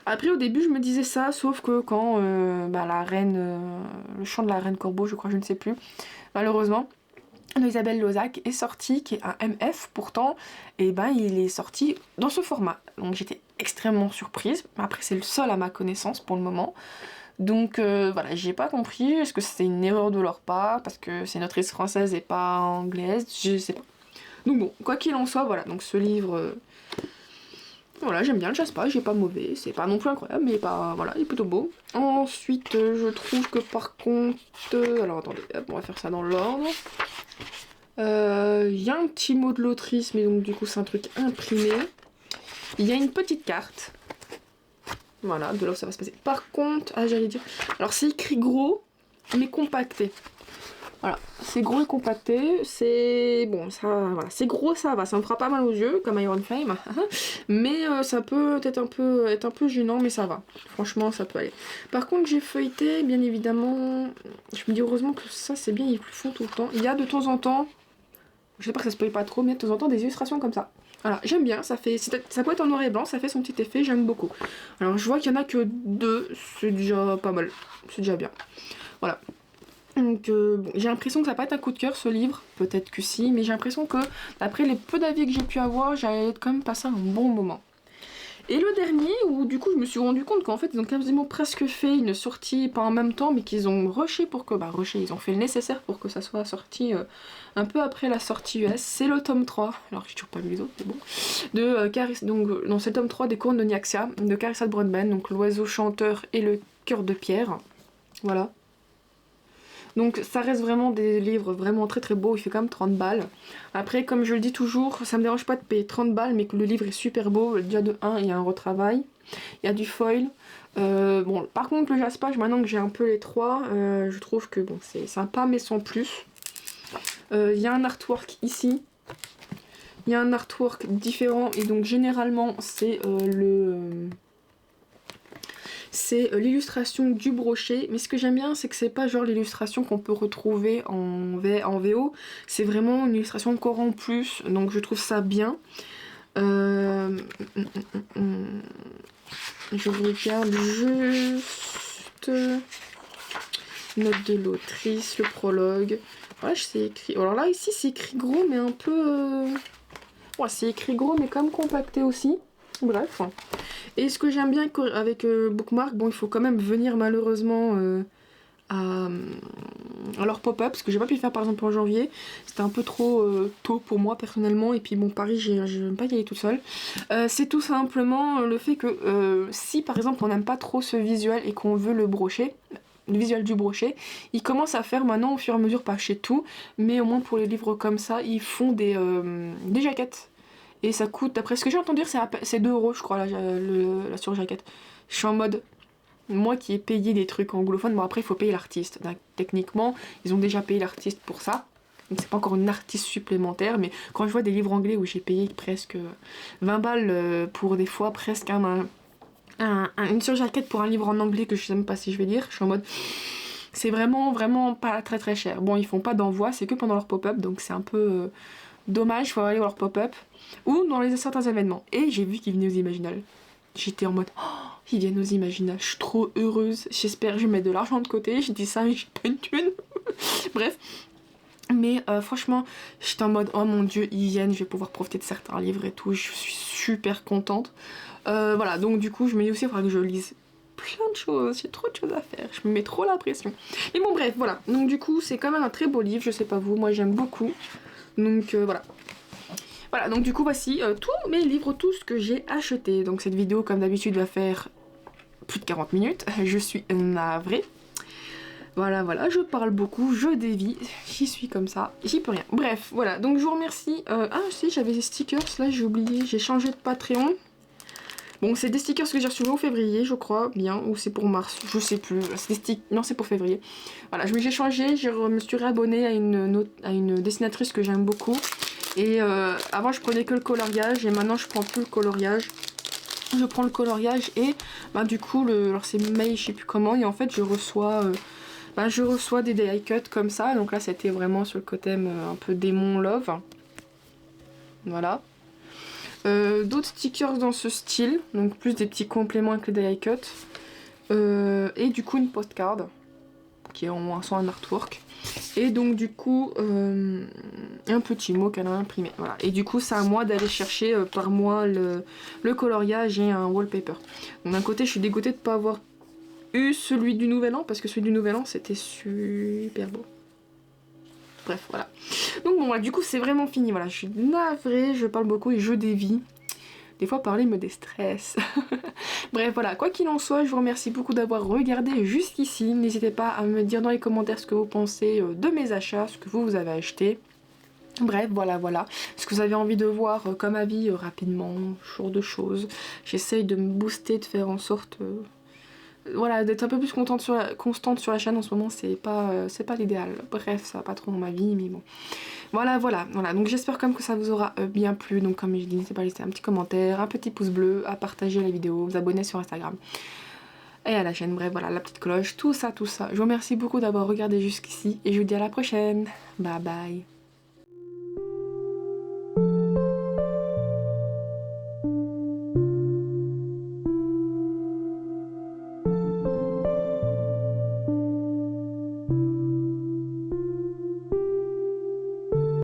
Après, au début, je me disais ça, sauf que quand la reine, le chant de la reine Corbeau, je crois, je ne sais plus, malheureusement, d'Isabelle Lozac est sorti, qui est un MF pourtant, et ben il est sorti dans ce format. Donc j'étais extrêmement surprise. Après, c'est le seul à ma connaissance pour le moment. Donc voilà, j'ai pas compris, est-ce que c'était une erreur de leur part, parce que c'est une autrice française et pas anglaise, je sais pas. Donc bon, quoi qu'il en soit, voilà, donc ce livre, voilà, j'aime bien le jaspage, il est pas mauvais, c'est pas non plus incroyable, mais voilà, il est plutôt beau. Ensuite, je trouve que par contre, alors attendez, hop, on va faire ça dans l'ordre. Il y a un petit mot de l'autrice, mais donc du coup c'est un truc imprimé. Il y a une petite carte. Voilà, de là où ça va se passer. Par contre, j'allais dire... alors c'est écrit gros, mais compacté. Voilà, c'est gros et compacté, c'est... bon, ça, voilà, c'est gros, ça va, ça me fera pas mal aux yeux, comme Iron Flame. Mais ça peut être un peu gênant, mais ça va. Franchement, ça peut aller. Par contre, j'ai feuilleté, bien évidemment... je me dis heureusement que ça, c'est bien, ils le font tout le temps. Il y a de temps en temps... je sais pas que ça spoil pas trop, mais de temps en temps des illustrations comme ça. Voilà, j'aime bien, ça peut être en noir et blanc, ça fait son petit effet, j'aime beaucoup. Alors je vois qu'il y en a que 2, c'est déjà pas mal, c'est déjà bien. Voilà. Donc bon, j'ai l'impression que ça va pas être un coup de cœur ce livre, peut-être que si, mais j'ai l'impression que d'après les peu d'avis que j'ai pu avoir, j'allais quand même passer un bon moment. Et le dernier, où du coup je me suis rendu compte qu'en fait ils ont quasiment presque fait une sortie, pas en même temps, mais qu'ils ont rushé pour que, ils ont fait le nécessaire pour que ça soit sorti un peu après la sortie US, c'est le tome 3, alors j'ai toujours pas lu les autres, mais bon, donc c'est le tome 3 des Couronnes de Nyaxia, de Carissa de Broadbent, donc l'oiseau chanteur et le cœur de pierre, voilà. Donc ça reste vraiment des livres vraiment très très beaux, il fait quand même 30 balles. Après, comme je le dis toujours, ça me dérange pas de payer 30 balles, mais que le livre est super beau. Déjà de 1, il y a un retravail, il y a du foil. Bon, par contre le jaspage, maintenant que j'ai un peu les trois, je trouve que bon, c'est sympa mais sans plus. Il y a un artwork ici. Il y a un artwork différent et donc généralement c'est l'illustration du brochet, mais ce que j'aime bien c'est que c'est pas genre l'illustration qu'on peut retrouver en VO, c'est vraiment une illustration encore en plus, donc je trouve ça bien. Je regarde juste note de l'autrice, le prologue, ouais, c'est écrit, alors là ici c'est écrit gros mais un peu... ouais, c'est écrit gros mais quand même compacté aussi, bref. Et ce que j'aime bien avec Bookmark, bon il faut quand même venir malheureusement à leur pop-up, parce que j'ai pas pu le faire par exemple en janvier, c'était un peu trop tôt pour moi personnellement, et puis bon Paris je n'aime pas y aller toute seule. C'est tout simplement le fait que si par exemple on n'aime pas trop ce visuel et qu'on veut le brochet, le visuel du brochet, ils commencent à faire maintenant au fur et à mesure, pas chez tout, mais au moins pour les livres comme ça, ils font des jaquettes. Et ça coûte, d'après ce que j'ai entendu dire, c'est 2 € je crois la surjaquette. Je suis en mode, moi qui ai payé des trucs anglophones, bon après il faut payer l'artiste. Techniquement, ils ont déjà payé l'artiste pour ça. Donc c'est pas encore une artiste supplémentaire, mais quand je vois des livres anglais où j'ai payé presque 20 balles pour des fois presque une surjaquette pour un livre en anglais que je sais même pas si je vais lire, je suis en mode... c'est vraiment pas très très cher. Bon, ils font pas d'envoi, c'est que pendant leur pop-up, donc c'est un peu... dommage, il faut aller voir leur pop-up ou dans certains événements. Et j'ai vu qu'ils venaient aux Imaginales. J'étais en mode, oh, ils viennent aux Imaginales, je suis trop heureuse. J'espère que je vais mettre de l'argent de côté. Je dis ça, mais j'ai pas une thune. Bref. Mais franchement, j'étais en mode, oh mon dieu, ils viennent, je vais pouvoir profiter de certains livres et tout. Je suis super contente. Voilà, donc du coup, je me dis aussi, il faudra que je lise plein de choses, j'ai trop de choses à faire, je me mets trop la pression. Mais bon bref, voilà, donc du coup c'est quand même un très beau livre, je sais pas vous, moi j'aime beaucoup. Donc voilà. Voilà, donc du coup voici tous mes livres, tout ce que j'ai acheté. Donc cette vidéo comme d'habitude va faire plus de 40 minutes, je suis navrée. Voilà, voilà, je parle beaucoup, je dévie, j'y suis comme ça, j'y peux rien. Bref, voilà, donc je vous remercie. Ah si, j'avais des stickers, là j'ai oublié, j'ai changé de Patreon. Bon, c'est des stickers que j'ai reçus au février, je crois, bien, ou c'est pour mars, je sais plus. Non, c'est pour février. Voilà, j'ai changé, je me suis réabonnée à une dessinatrice que j'aime beaucoup. Et avant, je prenais que le coloriage, et maintenant, je prends plus le coloriage. Je prends le coloriage, et bah, du coup, alors c'est May, je sais plus comment, et en fait, je reçois des die cuts comme ça. Donc là, c'était vraiment sur le côté un peu démon love. Voilà. D'autres stickers dans ce style, donc plus des petits compléments avec les die cuts. Et du coup une postcard qui est en moins soit un artwork. Et donc du coup un petit mot qu'elle a imprimé. Voilà. Et du coup c'est à moi d'aller chercher par mois le coloriage et un wallpaper. Donc d'un côté je suis dégoûtée de ne pas avoir eu celui du Nouvel An parce que celui du Nouvel An c'était super beau. Bref, voilà. Donc bon, du coup, c'est vraiment fini. Voilà, je suis navrée, je parle beaucoup et je dévie. Des fois, parler me déstresse. Bref, voilà. Quoi qu'il en soit, je vous remercie beaucoup d'avoir regardé jusqu'ici. N'hésitez pas à me dire dans les commentaires ce que vous pensez de mes achats, ce que vous avez acheté. Bref, voilà, voilà. Ce que vous avez envie de voir comme avis rapidement, ce genre de choses. J'essaye de me booster, de faire en sorte... voilà, d'être un peu plus constante sur la chaîne en ce moment, c'est pas l'idéal. Bref, ça va pas trop dans ma vie, mais bon. Voilà, voilà, voilà. Donc j'espère comme que ça vous aura bien plu. Donc comme je dis, n'hésitez pas à laisser un petit commentaire, un petit pouce bleu, à partager la vidéo, vous abonner sur Instagram et à la chaîne. Bref, voilà, la petite cloche, tout ça, tout ça. Je vous remercie beaucoup d'avoir regardé jusqu'ici et je vous dis à la prochaine. Bye bye.